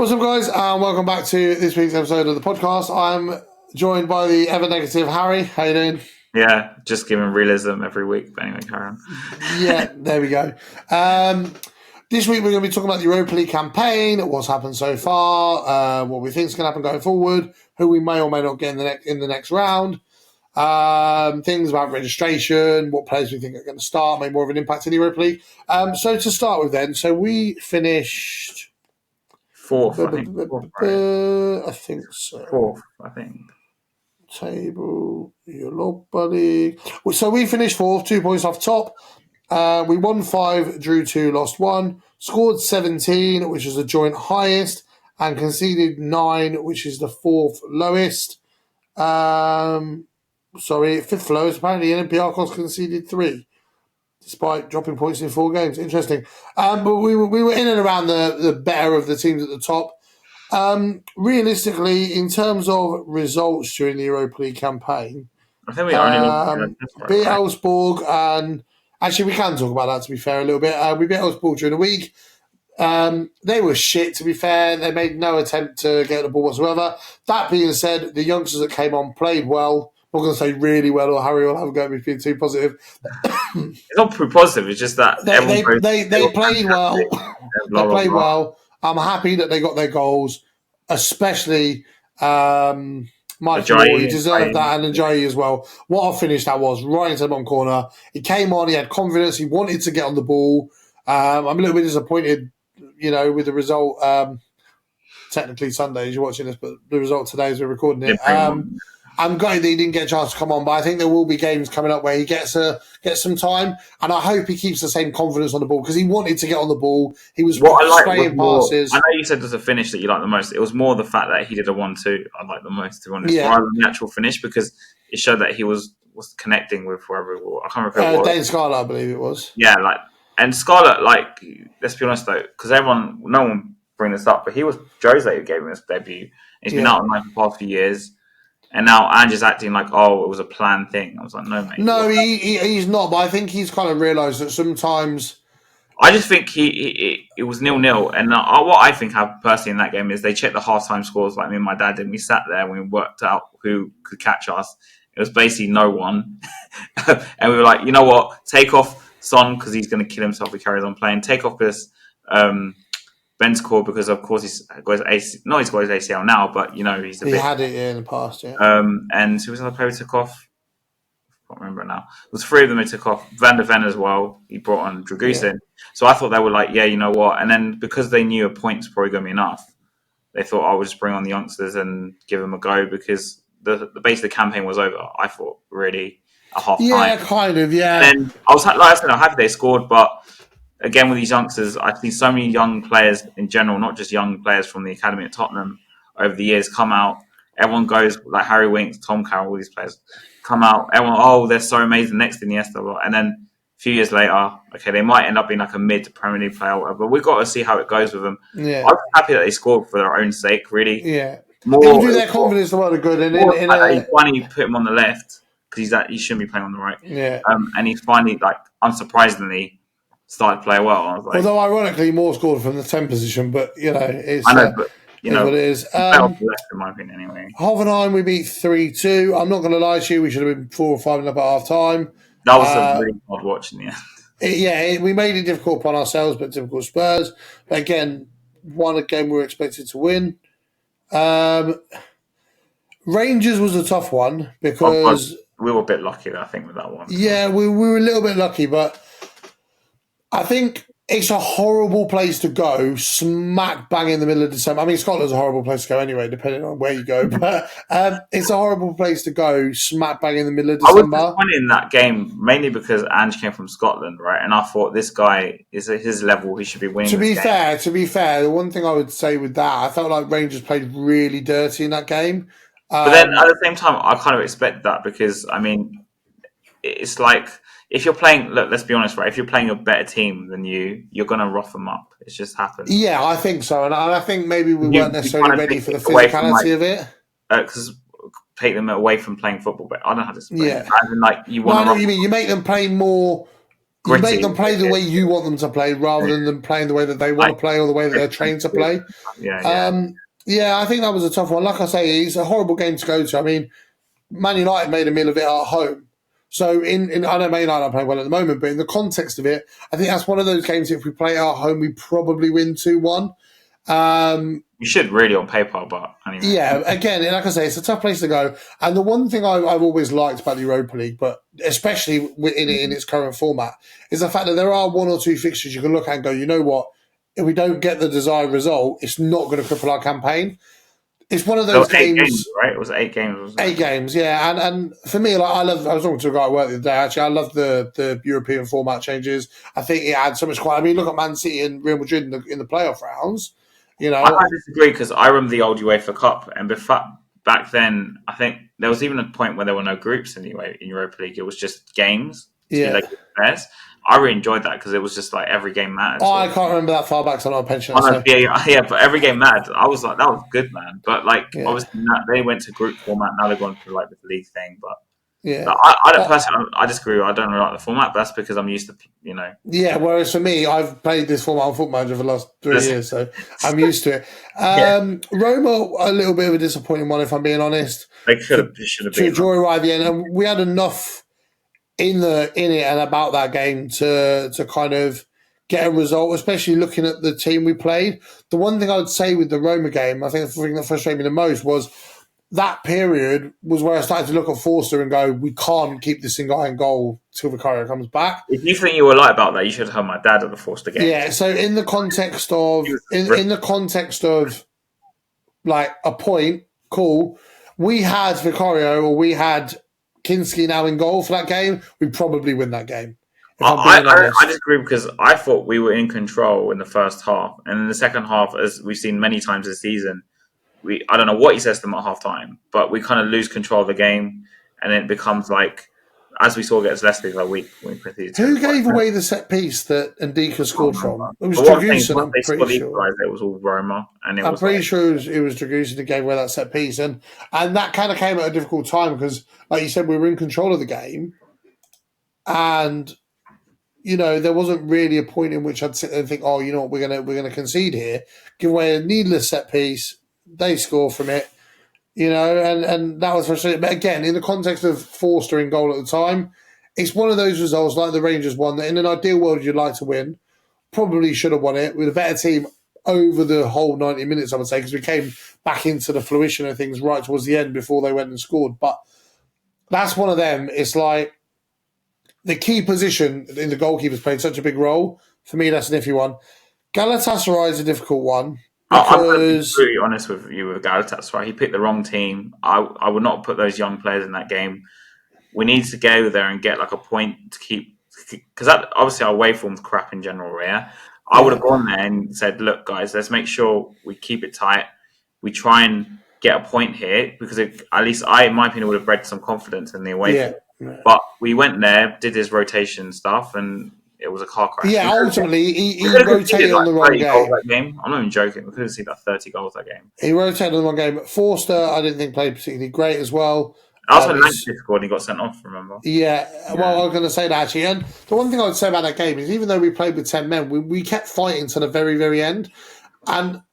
What's up, guys, and welcome back to this week's episode of the podcast. I'm joined by the ever-negative Harry. How you doing? Yeah, just giving realism every week. But anyway, carry on. Yeah, there we go. This week we're going to be talking about the Europa League campaign, what's happened so far, what we think is going to happen going forward, who we may or may not get in the next round, things about registration, what players we think are going to start, make more of an impact in the Europa League. So to start with then, so we finished... Fourth, I think. I think so. Fourth, I think. Table, Europa League. So we finished fourth, 2 points off top. We won 5, drew 2, lost 1. Scored 17, which is the joint highest, and conceded 9, which is the fourth lowest. Fifth lowest. Apparently, Olympiacos conceded 3. Despite dropping points in 4 games. Interesting. But we were in and around the better of the teams at the top. Realistically, in terms of results during the Europa League campaign, I think we only beat Elfsborg, and actually we can talk about that, to be fair, a little bit. We beat Elfsborg during the week. They were shit, to be fair. They made no attempt to get the ball whatsoever. That being said, the youngsters that came on played well. I'm not going to say really well, or Harry will have a go at me being too positive. It's not too positive. It's just that they played well. They played well. I'm happy that they got their goals, especially Mike Moore. He deserved that, and Ajayi as well. What a finish that was, right into the bottom corner. He came on, he had confidence, he wanted to get on the ball. I'm a little bit disappointed, with the result. Technically Sunday, as you're watching this, but the result today as we're recording it. I'm glad that he didn't get a chance to come on, but I think there will be games coming up where he gets some time, and I hope he keeps the same confidence on the ball because he wanted to get on the ball. He was spraying passes. I know you said there's a finish that you like the most. It was more the fact that he did a 1-2 I like the most, to be honest, rather than the actual finish, because it showed that he was connecting with whoever it was. I can't remember who it was. Dane Scarlett, I believe it was. Yeah, and Scarlett, let's be honest though, because no one bring this up, but he was Jose who gave him his debut. He's been out on loan for the past few years. And now Ange's acting like, it was a planned thing. I was like, no, mate. No, he's not. But I think he's kind of realised that sometimes... I just think it was 0-0. And what I think happened personally in that game is they checked the half-time scores like me and my dad did. We sat there and we worked out who could catch us. It was basically no one. And we were like, you know what? Take off Son because he's going to kill himself if he carries on playing. Take off this... Ben's core because of course he's got his ACL now, but he's a bit. He had it in the past, yeah. And who was the other player who took off? I can't remember now. It was 3 of them who took off. Van der Ven as well. He brought on Dragusin. So I thought they were like, yeah, you know what? And then because they knew a point's probably going to be enough, they thought I would just bring on the youngsters and give them a go because the base of the campaign was over. I thought really at half time. Yeah, kind of, yeah. And then I was like I said, I'm happy they scored, but. Again, with these youngsters, I've seen so many young players in general, not just young players from the academy at Tottenham over the years come out. Everyone goes, like Harry Winks, Tom Carroll, all these players come out. Everyone, they're so amazing, next Iniesta. And then a few years later, they might end up being like a mid-Premier League player or whatever. But we've got to see how it goes with them. Yeah. I'm happy that they scored for their own sake, really. Yeah. It will do their confidence a lot of good. And he finally put him on the left because he shouldn't be playing on the right. Yeah. And he finally, unsurprisingly, started to play well. I was like, although ironically, Moore scored from the 10 position, but it's. I know, but what it is. Left, in my opinion, anyway. Hoffenheim, we beat 3-2. I'm not going to lie to you, we should have been 4 or 5 up at half time. That was a really hard watch in the end. We made it difficult upon ourselves, but difficult Spurs. But again, won a game we were expected to win. Rangers was a tough one because we were a bit lucky, I think, with that one. Yeah, we were a little bit lucky, but. I think it's a horrible place to go, smack bang in the middle of December. I mean, Scotland's a horrible place to go anyway, depending on where you go. But it's a horrible place to go, smack bang in the middle of December. I was disappointed in that game, mainly because Ange came from Scotland, right? And I thought this guy is at his level, he should be winning. To be fair, the one thing I would say with that, I felt like Rangers played really dirty in that game. But then at the same time, I kind of expect that because, I mean, it's like... If you're playing, look, let's be honest, right? If you're playing a better team than you're going to rough them up. It's just happened. Yeah, I think so. And I think maybe we weren't necessarily ready for the physicality of it. Because take them away from playing football. But I don't know how to explain it. As in, you want what you mean. You make them play more You make them play the way you want them to play rather than them playing the way that they want to play or the way that they're trained to play. Yeah, I think that was a tough one. Like I say, it's a horrible game to go to. I mean, Man United made a meal of it at home. So I know Man United are playing well at the moment, but in the context of it, I think that's one of those games, if we play at home, we probably win 2-1. You should really on paper, but anyway. Yeah, again, like I say, it's a tough place to go. And the one thing I've always liked about the Europa League, but especially in its current format, is the fact that there are one or two fixtures you can look at and go, you know what, if we don't get the desired result, it's not going to cripple our campaign. It's one of those games, right? It was 8 games. Wasn't it? 8 games, yeah. And for me, like I was talking to a guy at work the other day. Actually, I love the European format changes. I think it adds so much quality. I mean, look at Man City and Real Madrid in the playoff rounds. You know, I disagree because I remember the old UEFA Cup, and back then, I think there was even a point where there were no groups anyway in Europa League. It was just games. Pairs. I really enjoyed that because it was just like every game mattered. Oh, I can't remember that far back, so I'm not a pensioner. Yeah, but every game mattered. I was like, that was good, man. But obviously, they went to group format. Now they're going to like the league thing. But I don't personally. I disagree. I don't really like the format. But that's because I'm used to, Yeah, whereas for me, I've played this format on Football Manager for the last 3 years, so I'm used to it. Roma, a little bit of a disappointing one, if I'm being honest. They should have been to draw right at the end, and we had enough in it and about that game to kind of get a result, especially looking at the team we played. The one thing I would say with the Roma game, I think the thing that frustrated me the most was that period was where I started to look at Forster and go, we can't keep this guy in goal till Vicario comes back. If you think you were right about that, you should have heard my dad at the Forster game. Yeah, so in the context of like a point, cool, we had Vicario or we had Kinski now in goal for that game, we'd probably win that game. I disagree because I thought we were in control in the first half, and in the second half, as we've seen many times this season, I don't know what he says to them at half time, but we kind of lose control of the game, and it becomes like, as we saw against Leicester the week. Who gave away the set piece that Ndika scored from? It was Dragusin, I'm pretty sure. It was all Roma. And I'm pretty sure it was Dragusin that gave away that set piece. And that kind of came at a difficult time because, like you said, we were in control of the game. And, there wasn't really a point in which I'd sit there and think, oh, you know what, we're gonna concede here. Give away a needless set piece. They score from it. And that was frustrating. But again, in the context of Forster in goal at the time, it's one of those results like the Rangers won that in an ideal world you'd like to win. Probably should have won it with a better team over the whole 90 minutes, I would say, because we came back into the fruition of things right towards the end before they went and scored. But that's one of them. It's like the key position in the goalkeepers played such a big role. For me, that's an iffy one. Galatasaray is a difficult one. I'm going to be really honest with you with Galatasaray. He picked the wrong team. I would not put those young players in that game. We need to go there and get like a point to keep, because obviously our away form's crap in general. Yeah, I would have gone there and said, "Look, guys, let's make sure we keep it tight. We try and get a point here because at least in my opinion, would have bred some confidence in the away form." But we went there, did his rotation stuff, and it was a car crash. Yeah, ultimately, he rotated on the wrong game. I'm not even joking. We could have seen that 30 goals that game. He rotated on the wrong game. Forster, I didn't think played particularly great as well. That's when Lancashire scored and he got sent off, remember? Yeah, well, I was going to say that actually. And the one thing I would say about that game is even though we played with 10 men, we kept fighting to the very, very end. And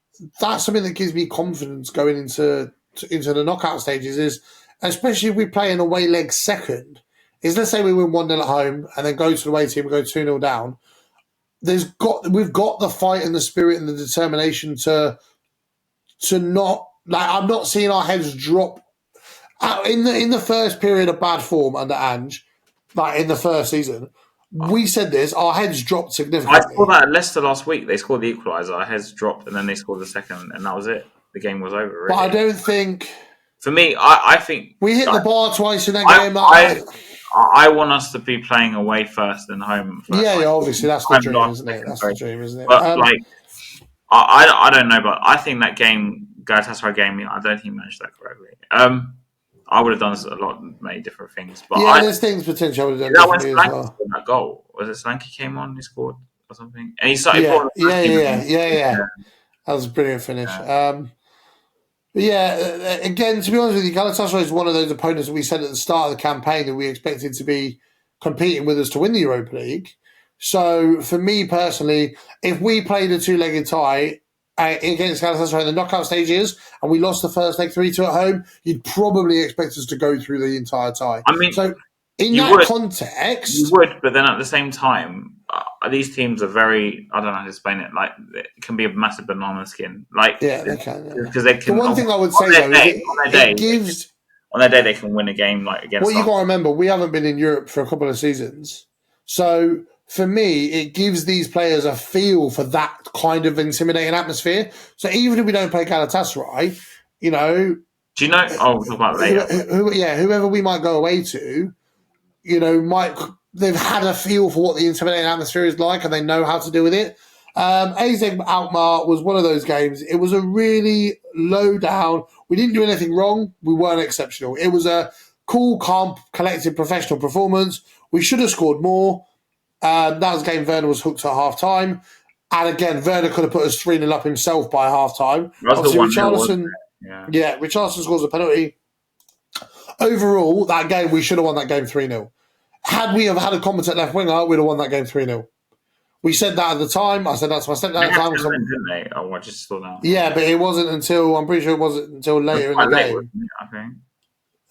that's something that gives me confidence going into the knockout stages is, especially if we play an away leg second, is let's say we win 1-0 at home and then go to the away team and go 2-0 down. We've got the fight and the spirit and the determination to not, like, I'm not seeing our heads drop. In the first period of bad form under Ange, like in the first season, we said this, our heads dropped significantly. I saw that at Leicester last week. They scored the equaliser, our heads dropped, and then they scored the second, and that was it. The game was over, really. But I don't think... For me, I think... We hit the bar twice in that game. I want us to be playing away first and home first. Yeah, obviously, that's the dream, isn't it? That's the dream, isn't it? But, I don't know, but I think that game, Galatasaray game, I don't think he managed that correctly. I would have done a lot, many different things. But there's things potentially I would have done differently as well. Scored that goal? Was it Solanke came on, he scored or something? And he started Yeah. That was a brilliant finish. Again, to be honest with you, Galatasaray is one of those opponents that we said at the start of the campaign that we expected to be competing with us to win the Europa League. So for me personally, if we played a two-legged tie against Galatasaray in the knockout stages and we lost the first leg 3-2 at home, you'd probably expect us to go through the entire tie. I mean, so in you that would, context, you would, but then at the same time, these teams are very, I don't know how to explain it. Like, it can be a massive banana skin. Like, yeah, they can. because they can. The one thing I would say though is it gives. On their day, they can win a game like against. What you got to remember, we haven't been in Europe for a couple of seasons, so for me, it gives these players a feel for that kind of intimidating atmosphere. So even if we don't play Galatasaray, you know, do you know? Oh, we'll talk about later. Whoever we might go away to, you know, they've had a feel for what the intimidating atmosphere is like, and they know how to deal with it. AZ Alkmaar was one of those games. It was a really low down. We didn't do anything wrong. We weren't exceptional. It was a cool, calm, collective, professional performance. We should have scored more. That was a game Werner was hooked at half time. And again, Werner could have put us 3-0 up himself by half time. Obviously, Richarlison scores a penalty. Overall, that game, we should have won that game 3-0. Had we have had a competent left winger, we'd have won that game 3-0. We said that at the time. I said that to my stepdad at the time. Didn't they? Oh, I just saw that. Yeah, but it wasn't until, I'm pretty sure it wasn't until later in the game. I think.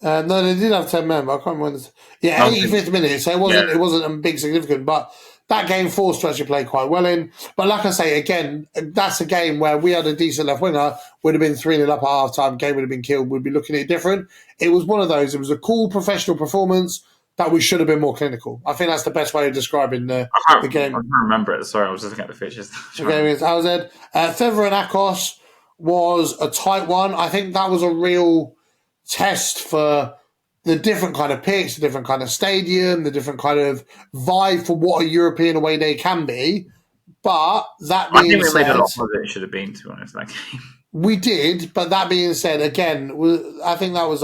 No, they did have 10 men, but I can't remember. 85th minute, so it wasn't a big significant, but that game forced to actually play quite well in. But like I say, again, that's a game where we had a decent left winger, would have been 3-0 up at half time, game would have been killed, we'd be looking at it different. It was one of those, it was a cool professional performance that we should have been more clinical. I think that's the best way of describing the game. I can't remember it. Sorry, I was just looking at the pictures. The game is AZ. Fever and Akos was a tight one. I think that was a real test for the different kind of pitch, the different kind of stadium, the different kind of vibe for what a European away day can be. But that being said, we made a lot more than it should have been, to be honest, that game. We did, but that being said, again, I think that was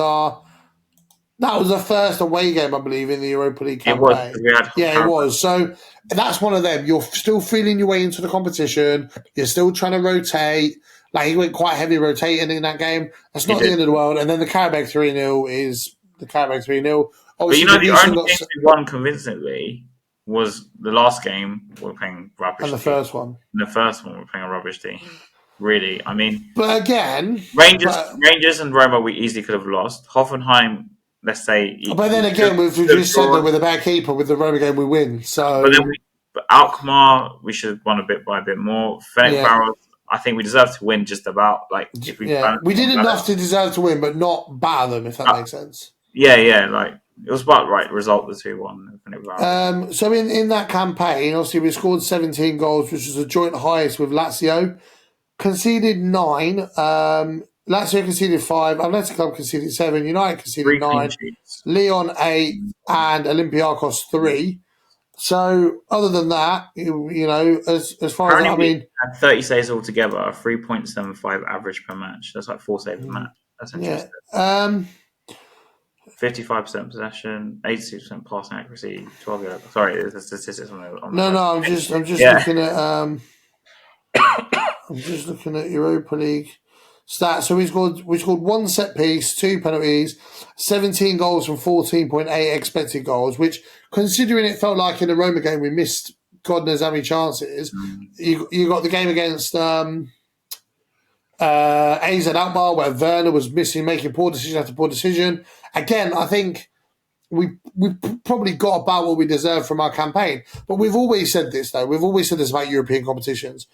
the first away game, I believe, in the Europa League campaign. It was. So that's one of them. You're still feeling your way into the competition. You're still trying to rotate. Like, he went quite heavy rotating in that game. That's not the end of the world. And then the Carabao 3-0 is the Carabao 3-0. But you know, the only game we won convincingly was the last game. We were playing rubbish. And the first one. And the first one, we were playing a rubbish team. Really, I mean. But again. Rangers and Roma, we easily could have lost. Hoffenheim, let's say. But then again, we've just said that with a bad keeper, with the Roma game, we win. So. But Alkmaar, we should have won by a bit more. Ferencváros, I think we deserve to win just about. Like, if we we did enough to deserve to win, but not batter them, if that makes sense. Yeah, like, it was about right result, the 2-1. So in that campaign, obviously, we scored 17 goals, which was a joint highest with Lazio. Conceded 9. Lazio conceded 5. Athletic Club conceded 7. United conceded 9. Lyon 8. And Olympiacos 3. So, other than that, you know, as far as I mean, had 30 saves altogether, 3.75 average per match. That's like 4 saves per match. That's interesting. 55% possession, 86% passing accuracy, 12 yards. Sorry, there's the statistics on the. No, I'm just looking at I'm just looking at Europa League stats. So we scored 1 set piece, 2 penalties, 17 goals from 14.8 expected goals, which, considering it felt like in the Roma game we missed God knows how many chances. You got the game against AZ Alkmaar where Werner was making poor decision after poor decision. Again, I think we probably got about what we deserve from our campaign. But we've always said this, though. We've always said this about European competitions.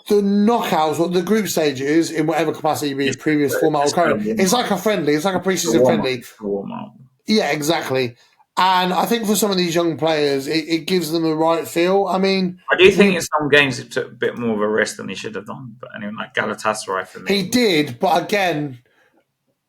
The knockouts, or the group stages, in whatever capacity, be it previous format or current, it's like a friendly. It's like a pre-season friendly. Yeah, exactly. And I think for some of these young players, it gives them the right feel. I mean, I do think in some games it took a bit more of a risk than he should have done. But anyway, like Galatasaray for me, he did. But again,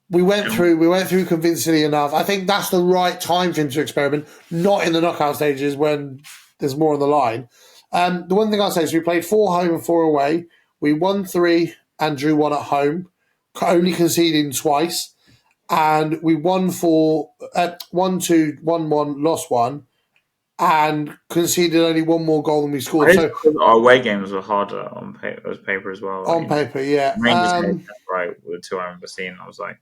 we went through convincingly enough. I think that's the right time for him to experiment, not in the knockout stages when there's more on the line. The one thing I'll say is we played 4 home and 4 away. We won 3 and drew 1 at home, only conceding twice. And we won 4, 1-2, 1-1, lost 1, and conceded only 1 more goal than we scored. So our away games were harder on paper as well. On paper, yeah. Rangers right with the 2 I remember seeing. I was like,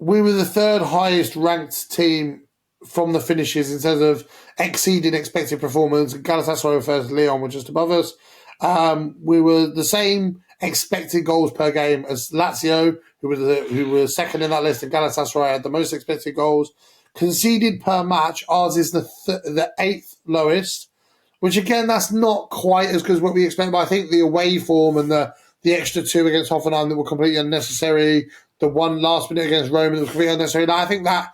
we were the 3rd highest ranked team from the finishes in terms of exceeding expected performance. Galatasaray were first, Lyon were just above us. We were the same expected goals per game as Lazio, who were second in that list, and Galatasaray had the most expected goals. Conceded per match, ours is the 8th lowest, which again, that's not quite as good as what we expect, but I think the away form and the extra 2 against Hoffenheim that were completely unnecessary, the one last minute against Roma that was completely unnecessary, I think that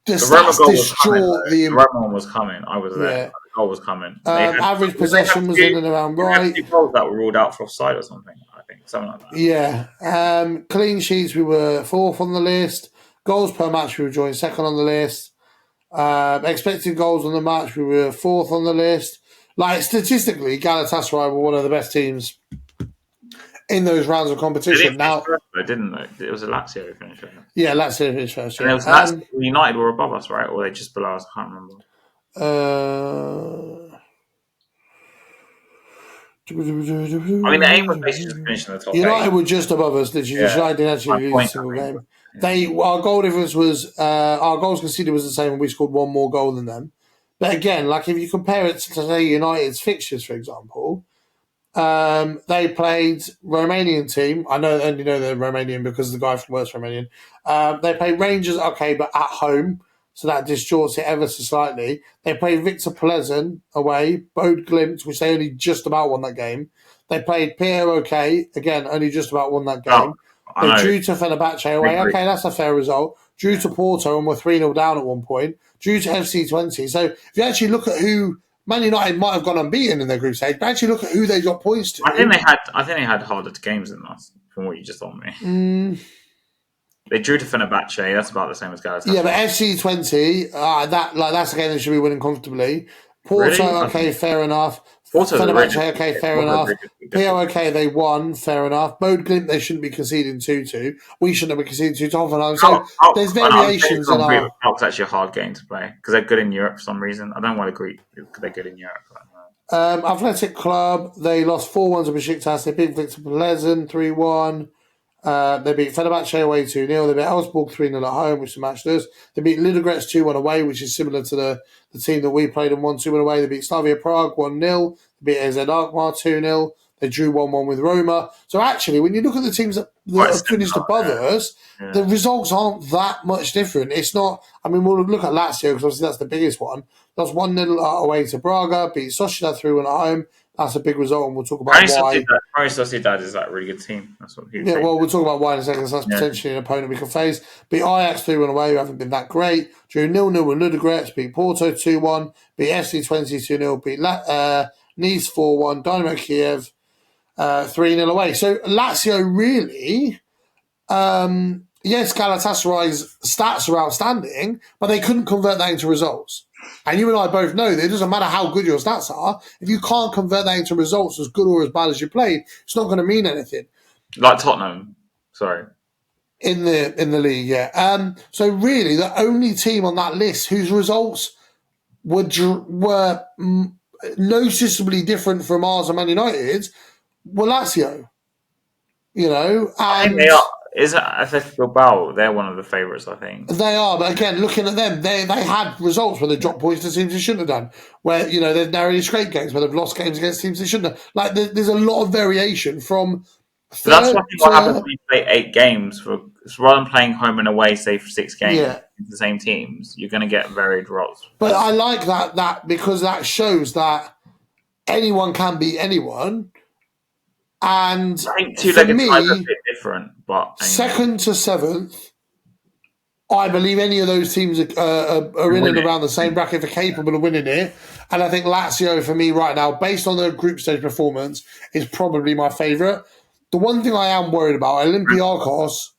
the Roma goal was coming. the Roma one was coming. I was there. Yeah. The goal was coming. Average possession was in and around right. 2 goals that were ruled out for offside or something. I think something like that. Yeah. Clean sheets, we were 4th on the list. Goals per match, we were joined 2nd on the list. Expected goals on the match, we were 4th on the list. Like statistically, Galatasaray were one of the best teams in those rounds of competition. Now, didn't they? It was a Lazio finish. Yeah, Lazio finished first. And it was Lazio, United were above us, right? Or were they just below us? I can't remember. I mean, the aim was basically to finish in the top. United were just above us. Literally, United didn't actually lose a single game. Our goal difference was our goals conceded was the same, and we scored 1 more goal than them. But again, like if you compare it to say United's fixtures, for example. They played Romanian team. I only know they're Romanian because the guy from works Romanian. They played Rangers, okay, but at home, so that distorts it ever so slightly. They played Victor Pleasant away, Bode Glimt, which they only just about won that game. They played POK, again, only just about won that game. They drew to Fenerbahce away. Okay, that's a fair result. Drew to Porto and were 3-0 down at one point. Drew to FC20. So if you actually look at who Man United might have gone unbeaten in their group stage, but actually look at who they got points to. I think they had harder games than us, from what you just told me. They drew to Fenerbahce. That's about the same as Galatasaray. Yeah, but FC20, that's a game they should be winning comfortably. Porto, really? Okay, fair enough. Fenerbahce, okay, fair enough. POK, they won, fair enough. Bode Glimt, they shouldn't be conceding 2-2. We shouldn't have been conceding 2 to Hoffenheim. So there's variations in our... It's actually a hard game to play because they're good in Europe for some reason. I don't want to agree because they're good in Europe. Athletic Club, they lost 4-1 to Besiktas. They beat Victor Pleasant 3-1. They beat Fenerbahce away 2-0. They beat Augsburg 3-0 at home, which matched us. They beat Ludogorets 2-1 away, which is similar to the team that we played and won 2-1 away. They beat Slavia Prague 1-0. They beat AZ Alkmaar 2-0. They drew 1-1 with Roma. So actually, when you look at the teams that have finished above us, the results aren't that much different. It's not... I mean, we'll look at Lazio, because obviously that's the biggest one. That's 1-0 away to Braga, beat Sociedad 3-1 at home. That's a big result, and we'll talk about why. Paris Sociedad is a really good team. That's what we'll talk about why in a second. So that's potentially an opponent we can face. Beat Ajax 3-1 away, who haven't been that great. Drew 0-0 with Ludogorets, beat Porto 2-1, beat FC20 2-0, beat Nice 4-1, Dynamo Kiev 3-0 away. So Lazio really, yes, Galatasaray's stats are outstanding, but they couldn't convert that into results. And you and I both know that it doesn't matter how good your stats are, if you can't convert that into results as good or as bad as you played, it's not going to mean anything. Like Tottenham, sorry. In the league, yeah. So really, the only team on that list whose results were noticeably different from ours and Man United's were Lazio. You know, and I think they are. Is it Athletic Bilbao? They're one of the favourites, I think. They are, but again, looking at them, they had results where they dropped points to teams they shouldn't have done. Where, you know, they've narrowly scraped games, where they've lost games against teams they shouldn't have. Like, there's a lot of variation from... That's what happens when you play 8 games. So rather than playing home and away, say, for 6 games, the same teams, you're going to get varied results. But I like that because that shows that anyone can beat anyone. And I think two-legged ties are a bit different, but anyway. 2nd to 7th, I believe any of those teams are in and around the same bracket, are capable of winning it. And I think Lazio, for me right now, based on their group stage performance, is probably my favourite. The one thing I am worried about, Olympiacos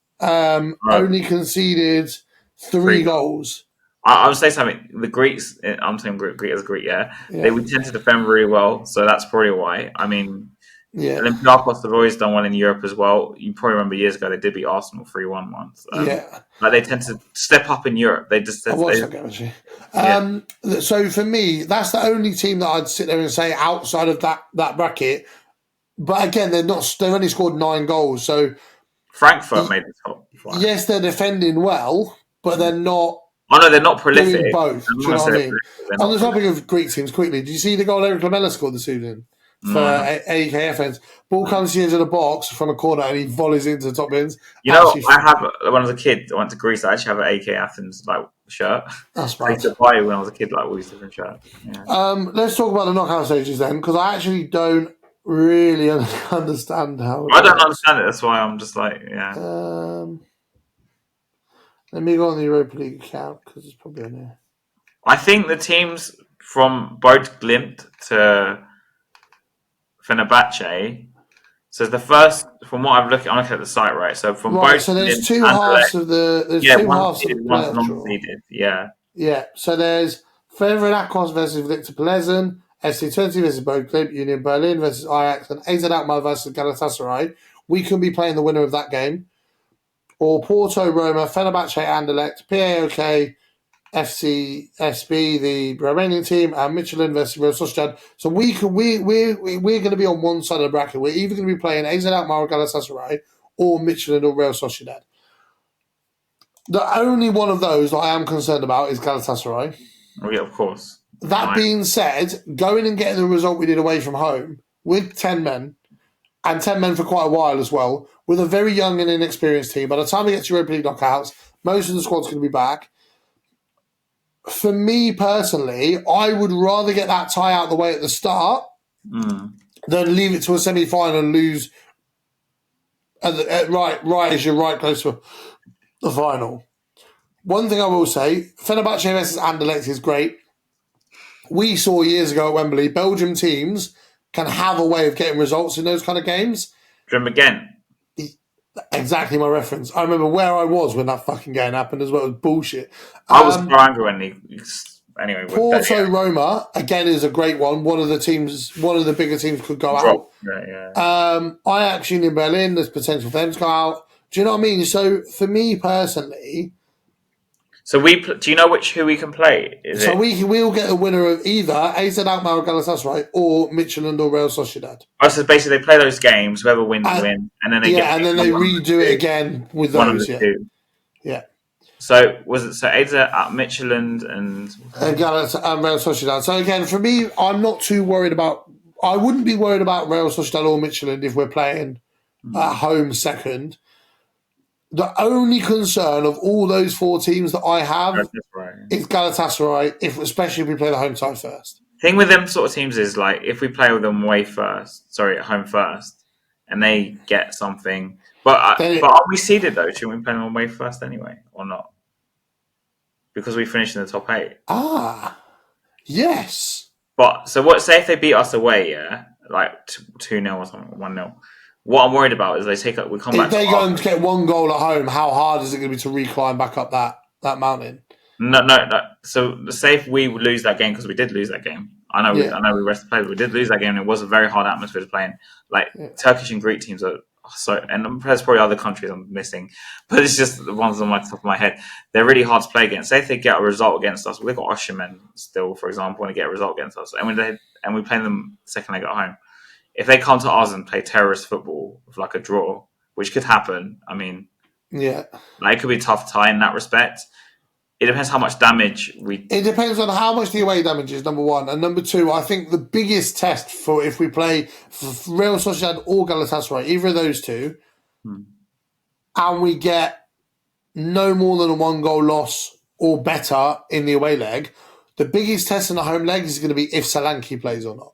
only conceded 3 goals. I would say something. The Greeks, I'm saying Greek as Greek, they would tend to defend really well, so that's probably why. I mean... Yeah. Olympiacos have always done well in Europe as well. You probably remember years ago they did beat Arsenal 3-1 once. Like they tend to step up in Europe. They just. I watched that game actually. So for me, that's the only team that I'd sit there and say outside of that bracket. But again, they've only scored 9 goals. So Frankfurt made the top 5. Yes, they're defending well, but they're not. Oh no, they're not prolific. Doing both. Do you know what I mean? On the topic of Greek teams, quickly, did you see the goal Eric Lamela scored this evening for AEK Athens? Ball comes into the box from a corner and he volleys into the top bins. You know, I have when I was a kid. I went to Greece. I actually have an AK Athens shirt. That's I used to buy when I was a kid all these different shirts. Yeah. Let's talk about the knockout stages then, because I actually don't really understand how. I don't understand it. That's why I'm just like, yeah. Let me go on the Europa League account because it's probably in there. I think the teams from both Glimt to Fenerbahce. So the first, from what I'm looking at the site, right? So from both. So there's two halves of the. There's two halves of the one's non-seeded. Yeah. Yeah. So there's Fenerbahce versus Victor Plzeň, SC20 versus Both Glimt, Union Berlin versus Ajax, and AZ Alkmaar versus Galatasaray. We can be playing the winner of that game. Or Porto, Roma, Fenerbahce, Anderlecht, PAOK, FCSB, the Romanian team, and Michelin versus Real Sociedad. So we're going to be on one side of the bracket. We're either going to be playing AZ Alkmaar or Galatasaray, or Michelin or Real Sociedad. The only one of those that I am concerned about is Galatasaray. Oh yeah, of course. That being said, going and getting the result we did away from home with 10 men, and 10 men for quite a while as well, with a very young and inexperienced team. By the time we get to Europa League knockouts, most of the squad's going to be back. For me personally, I would rather get that tie out the way at the start than leave it to a semi-final and lose right as you're right close to the final. One thing I will say, Fenerbahce versus Anderlecht is great. We saw years ago at Wembley, Belgium teams can have a way of getting results in those kind of games. Drum again. Exactly my reference. I remember where I was when that fucking game happened as well. It was bullshit. I was angry when he... Anyway, Porto Roma, again, is a great one. One of the bigger teams could go out. Yeah. Ajax, Union Berlin, there's potential for them to go out. Do you know what I mean? So for me personally... So do you know who we can play? We'll get the winner of either AZ Alkmaar or Galatasaray or Michelin or Real Sociedad. Oh, so basically they play those games, whoever wins, win, and then they redo it again with those. One of the two. Yeah. So was it AZ at Michelin and Real Sociedad? So again, for me, I'm not too worried about. I wouldn't be worried about Real Sociedad or Michelin if we're playing at home second. The only concern of all those four teams that I have is Galatasaray, especially if we play the home side first. Thing with them sort of teams is like if we play with them at home first, and they get something. But are we seeded though? Should we play them away first anyway, or not? Because we finished in the top 8. Yes. But so what? Say if they beat us away, yeah, like 2-0 or something, 1-0. What I'm worried about is we come back. If they go and get one goal at home, how hard is it going to be to reclimb back up that mountain? No. So say if we would lose that game, because we did lose that game. I know we rested players. We did lose that game, and it was a very hard atmosphere to play in. Turkish and Greek teams are so, and there's probably other countries I'm missing, but it's just the ones on my top of my head. They're really hard to play against. Say if they get a result against us, they've got Osherman still, for example, and they get a result against us, and we play them second leg at home. If they come to us and play terrorist football with like a draw, which could happen, I mean, it could be a tough tie in that respect. It depends how much damage we... It depends on how much the away damage is, number one. And number two, I think the biggest test for if we play for Real Sociedad or Galatasaray, either of those two, and we get no more than a 1-goal loss or better in the away leg, the biggest test in the home leg is going to be if Solanke plays or not.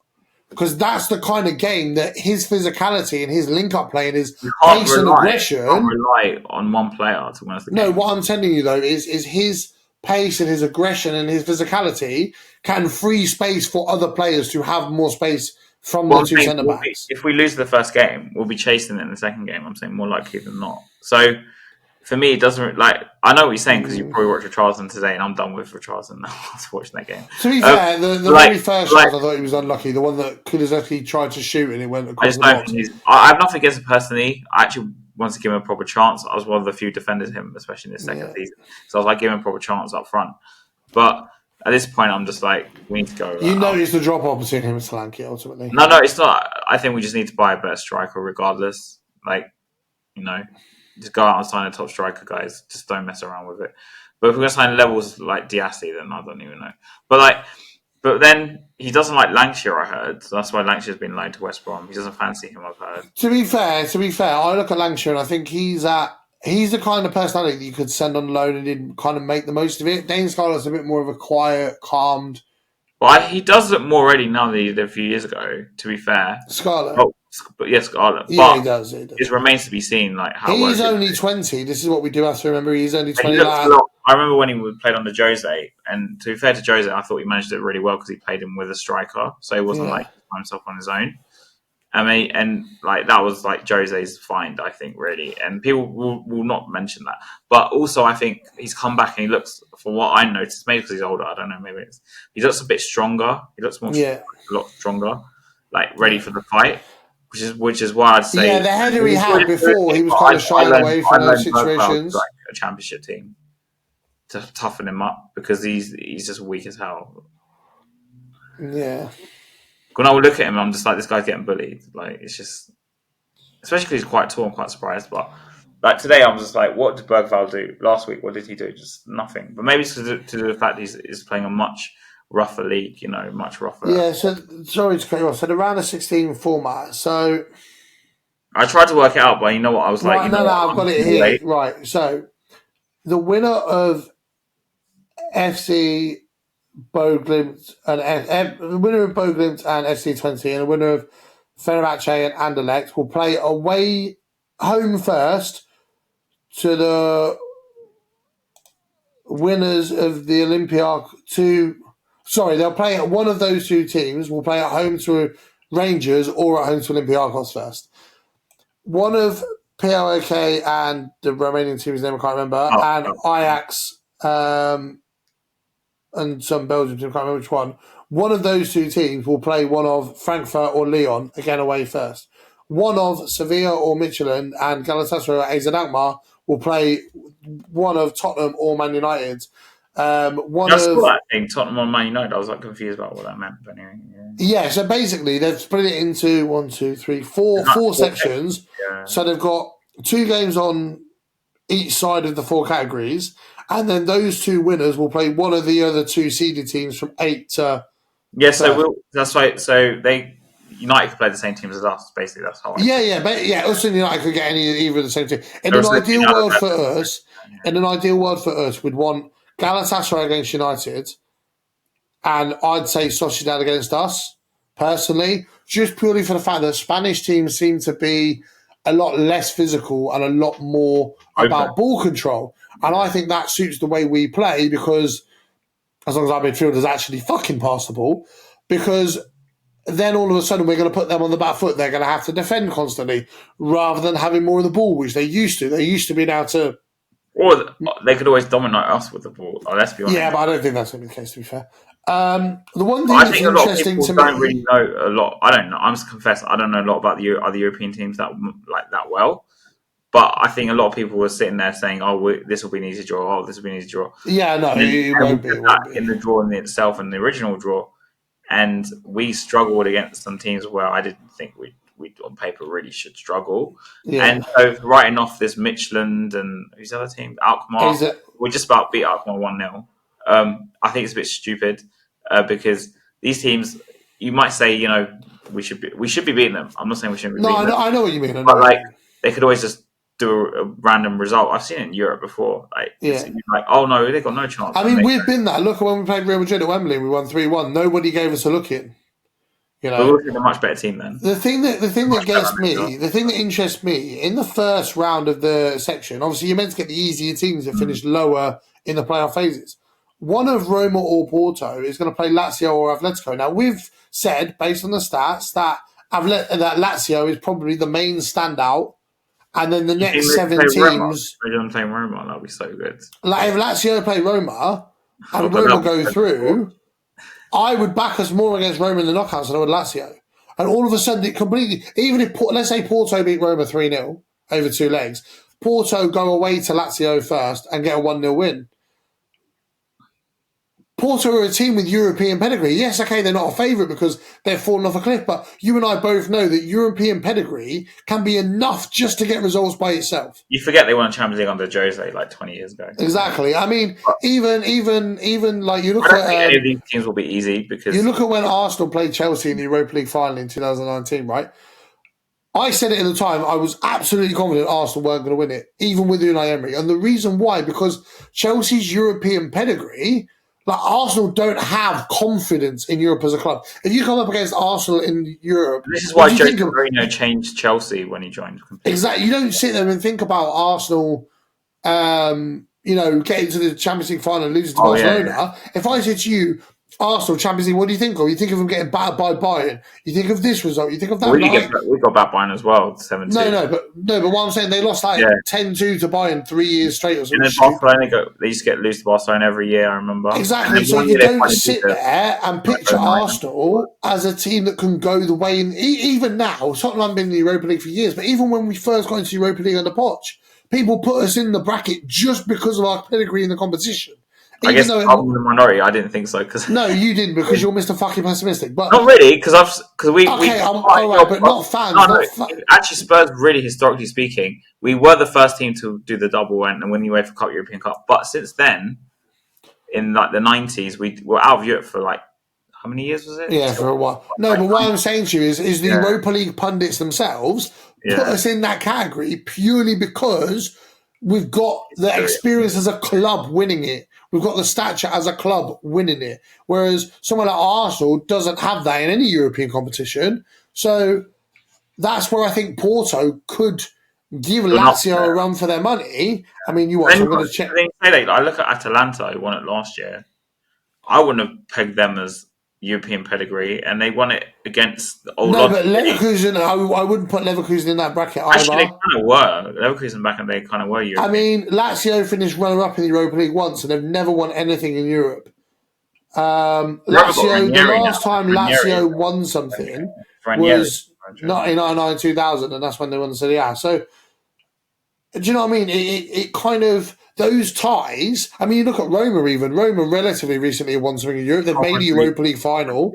Because that's the kind of game that his physicality and his link-up play and his pace and aggression... You can't rely on one player to win us the game. No, what I'm telling you, though, is his pace and his aggression and his physicality can free space for other players to have more space from the two centre-backs. If we lose the first game, we'll be chasing it in the second game, I'm saying more likely than not. So... For me, it doesn't I know what you're saying because you probably watched Richarlison today, and I'm done with Richarlison now after watching that game. To be fair, the very first shot, I thought he was unlucky. The one that could have actually tried to shoot and it went across the box. I have nothing against him personally. I actually want to give him a proper chance. I was one of the few defenders of him, especially in his second season. So I was like, give him a proper chance up front. But at this point, I'm just like, we need to go. You noticed the drop-off between him and Solanke, ultimately. No, it's not. I think we just need to buy a better striker regardless. Just go out and sign a top striker, guys. Just don't mess around with it. But if we're going to sign levels like Diassi, then I don't even know. But then he doesn't like Lancashire, I heard. So that's why Lancashire's been loaned to West Brom. He doesn't fancy him, I've heard. To be fair, I look at Lancashire and I think he's the kind of personality that you could send on loan and he'd kind of make the most of it. Dane Scarlett's a bit more of a quiet, calmed. Well, he does look more ready now than he did a few years ago, to be fair. Scarlett? Oh, but yeah, Scarlett. Yeah, but he does. It remains to be seen how he's only 20. This is what we do have to remember. He's only 20. I remember when he played under Jose, and to be fair to Jose, I thought he managed it really well because he played him with a striker, so he wasn't by himself on his own. That was Jose's find, I think, really, and people will not mention that. But also, I think he's come back and he looks, for what I noticed, maybe because he's older, I don't know, he looks a bit stronger. He looks a lot stronger, ready for the fight. Which is why I'd say the header he had before, he was kind of shying away from those situations. A championship team to toughen him up because he's just weak as hell. Yeah. When I would look at him, I'm just like, this guy's getting bullied. It's just, especially because he's quite tall. I'm quite surprised. But today, I'm just like, what did Bergvall do last week? What did he do? Just nothing. But maybe it's to the fact he's playing a much rougher league, much rougher. Yeah, so sorry to cut you off. So the round of 16 format. So I tried to work it out, but you know what? I was I've got it here. Late. Right. So the winner of FC Boglimt and the winner of Boglimt and FC20 and the winner of Fenerbahce and Anderlecht will play home first to the winners of the they'll play at one of those two teams. Will play at home to Rangers or at home to Olympiacos first. One of PLOK and the remaining team's name I can't remember, and Ajax and some Belgian team, I can't remember which one. One of those two teams will play one of Frankfurt or Lyon, again away first. One of Sevilla or Michelin and Galatasaray or AZ Alkmaar will play one of Tottenham or Man United. I saw that thing, Tottenham or Man United. I was confused about what that meant. But anyway, yeah, so basically they've split it into 4 sections. Yeah. So they've got 2 games on each side of the 4 categories. And then those 2 winners will play one of the other 2 seeded teams from 8 to. Yeah, so that's right. So United could play the same teams as us. Basically, that's how. Us and United could get either of the same team. In an ideal world for us, we'd want Galatasaray against United, and I'd say Sociedad against us personally, just purely for the fact that Spanish teams seem to be a lot less physical and a lot more about ball control. And I think that suits the way we play because as long as our midfield is actually fucking pass the ball, because then all of a sudden we're going to put them on the back foot. They're going to have to defend constantly rather than having more of the ball, which they used to. They used to be now to... Or they could always dominate us with the ball. Let's be honest. Yeah, but I don't think that's going to be the case, to be fair. The one thing that's interesting to me... I don't really know a lot. I don't know. I must confess, I don't know a lot about the other European teams that well. But I think a lot of people were sitting there saying, this will be an easy draw. This will be an easy draw. Yeah, no, it won't be. In the draw in itself and the original draw. And we struggled against some teams where I didn't think we on paper really should struggle. Yeah. And so writing off this Michelin and who's the other team? Alkmaar. We just about beat Alkmaar 1-0. I think it's a bit stupid because these teams, you might say, we should be beating them. I'm not saying we shouldn't be beating them. I know what you mean. They could always just do a random result. I've seen it in Europe before. It's oh no, they've got no chance. I mean, we've been there. Look at when we played Real Madrid at Wembley, we won 3-1. Nobody gave us a look in. But we're a much better team then. The thing that interests me in the first round of the section, obviously you're meant to get the easier teams that finish lower in the playoff phases. One of Roma or Porto is going to play Lazio or Atletico. Now we've said, based on the stats, that Lazio is probably the main standout. And then the next 7 teams... They're going to play Roma. That'll be so good. If Lazio play Roma and Roma go through, I would back us more against Roma in the knockouts than I would Lazio. And all of a sudden, it completely... Even if, let's say Porto beat Roma 3-0 over 2 legs, Porto go away to Lazio first and get a 1-0 win. Porto are a team with European pedigree. Yes, okay, they're not a favourite because they've fallen off a cliff, but you and I both know that European pedigree can be enough just to get results by itself. You forget they won a Champions League under Jose like 20 years ago. Exactly. I mean, even like you look I don't at think any of these teams will be easy because you look at when Arsenal played Chelsea in the Europa League final in 2019, right? I said it at the time. I was absolutely confident Arsenal weren't going to win it, even with Unai Emery. And the reason why, because Chelsea's European pedigree. Like Arsenal don't have confidence in Europe as a club. If you come up against Arsenal in Europe, this is why Jose Mourinho changed Chelsea when he joined. Completely. Exactly, you don't sit there and think about Arsenal, getting to the Champions League final and losing to Barcelona. Yeah. If I said to you, Arsenal Champions League, what do you think of? You think of them getting battered by Bayern. You think of this result. You think of that. We got back Bayern as well, 7-2. No, but what I'm saying, they lost 10-2 to Bayern 3 years straight or something. And then Barcelona they used to get loose to Barcelona every year. I remember exactly. So you don't sit there and picture Arsenal as a team that can go the way. Even now, Tottenham have been in the Europa League for years, but even when we first got into the Europa League under Poch, people put us in the bracket just because of our pedigree in the competition. I guess I'm the minority. I didn't think so. No, you didn't because you're Mr. Fucking pessimistic. But not really, because we. Okay, all right, but not fans. Actually, Spurs, really, historically speaking, we were the first team to do the double and win the UEFA Cup, European Cup. But since then, in like the 90s, we were out of Europe for like how many years was it? Yeah, for a while. No, but what I'm saying to you is the Europa League pundits themselves put us in that category purely because we've got the experience as a club winning it. We've got the stature as a club winning it. Whereas someone like Arsenal doesn't have that in any European competition. So that's where I think Porto could give Lazio a run for their money. I mean, I'm going to check. I look at Atalanta, who won it last year. I wouldn't have pegged them as European pedigree, and they won it against the old. No, but Leverkusen, I wouldn't put Leverkusen in that bracket either. Actually, they kind of were. Leverkusen back in the day kind of were European. I mean, Lazio finished runner-up in the Europa League once, and they've never won anything in Europe. Lazio, the last time Lazio won something was 1999-2000, and that's when they won the Serie A. So, do you know what I mean? It kind of... Those ties, I mean, you look at Roma even. Roma relatively recently won something in Europe. They've made the Europa League final.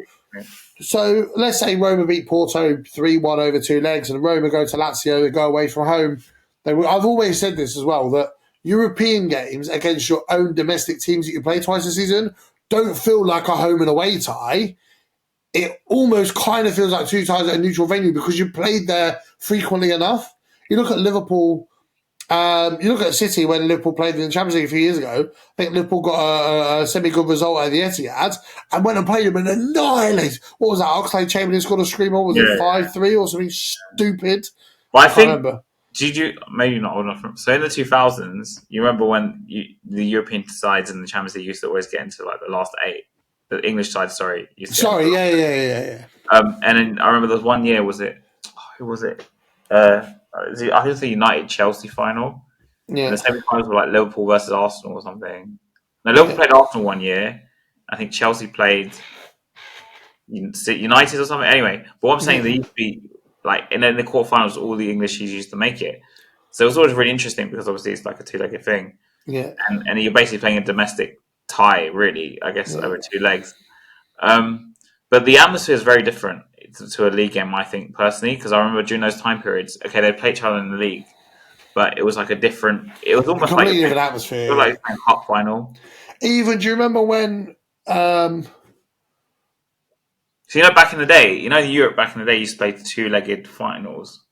So let's say Roma beat Porto 3-1 over 2 legs and Roma go to Lazio, they go away from home. I've always said this as well, that European games against your own domestic teams that you play twice a season don't feel like a home and away tie. It almost kind of feels like 2 ties at a neutral venue because you played there frequently enough. You look at Liverpool... you look at City when Liverpool played in the Champions League a few years ago. I think Liverpool got a semi-good result at the Etihad and went and played them and annihilated. What was that? Oxlade-Chamberlain scored a screamer. Was it 5-3 or something stupid? Well, I think. Remember. Did you maybe not old enough? So in the 2000s, you remember when the European sides in the Champions League used to always get into like the last 8. The English side, sorry. Yeah. And then I remember there was one year. Who was it? I think it's the United-Chelsea final. Yeah. And the semi-finals were like Liverpool versus Arsenal or something. No, Liverpool played Arsenal one year. I think Chelsea played United or something. Anyway, but what I'm saying, they used to be like, and then the quarterfinals, all the English used to make it. So it was always really interesting because obviously it's like a 2-legged thing. Yeah. And you're basically playing a domestic tie, really, I guess, over 2 legs. But the atmosphere is very different to a league game, I think, personally, because I remember during those time periods, okay, they played each other in the league, but it was like it was almost like a different atmosphere. It was like a cup final. Even, do you remember when... So, back in the day, Europe back in the day used to play 2-legged finals.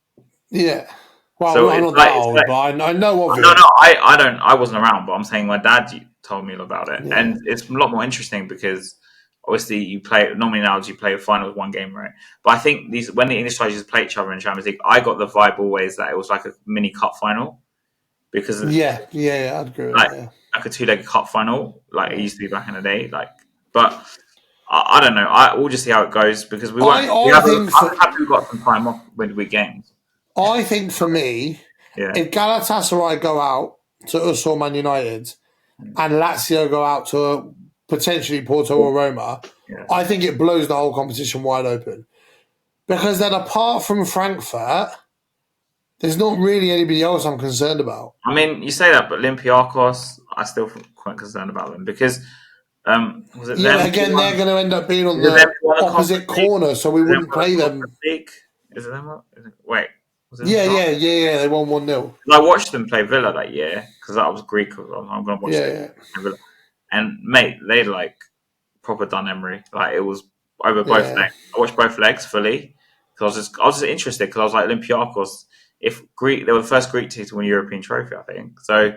Yeah. Well, so I'm not that old, but I know of it. No, I wasn't around, but I'm saying my dad told me about it. Yeah. And it's a lot more interesting because obviously you play, normally now you play a final with one game, right? But I think when the English sides used to play each other in Champions League, I got the vibe always that it was like a mini cup final. Because I'd agree with that. Like a 2-legged cup final, like it used to be back in the day. But I don't know. We'll just see how it goes because I'm happy we got some time off with games. I think for me, if Galatasaray go out to us or Man United and Lazio go out to potentially Porto or Roma, I think it blows the whole competition wide open. Because then apart from Frankfurt, there's not really anybody else I'm concerned about. I mean, you say that, but Olympiacos, I still quite concerned about them because Was it Yeah, them? but again, they're going to end up being on Is it them the who won the opposite Conference League? corner, so we Is it them wouldn't who won play the them. Conference League? Is it them? Wait, was it them? Yeah. They won 1-0. I watched them play Villa that year because I was Greek. I'm going to watch Yeah. Villa. And mate, they like proper done Emery. Like it was over both Yeah. legs. I watched both legs fully because I was just interested because I was like Olympiacos. If Greek, they were the first Greek team to win a European trophy, I think. So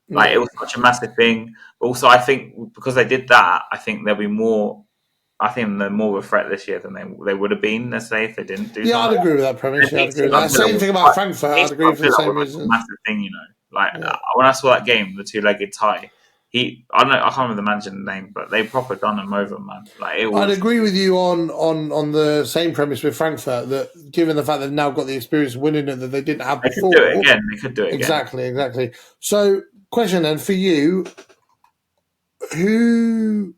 like it was such a massive thing. But also, I think because they did that, I think there'll be more. I think they're more of a threat this year than they would have been, let's say, if they didn't do Yeah, I'd something. agree with that premise. And Yeah, I'd agree beating with like that. Villa Same was thing about quite, Frankfurt. I'd beating agree like for the Villa same was like a reasons. massive thing, you know. Like Yeah. when I saw that game, the two-legged tie, I don't know, I can't remember the manager's name, but they proper done them over, man. Like it I'd was. agree with you on the same premise with Frankfurt that given the fact they've now got the experience of winning it that they didn't have They could do it before. again. They could do it again. Exactly. So, question then for you: who?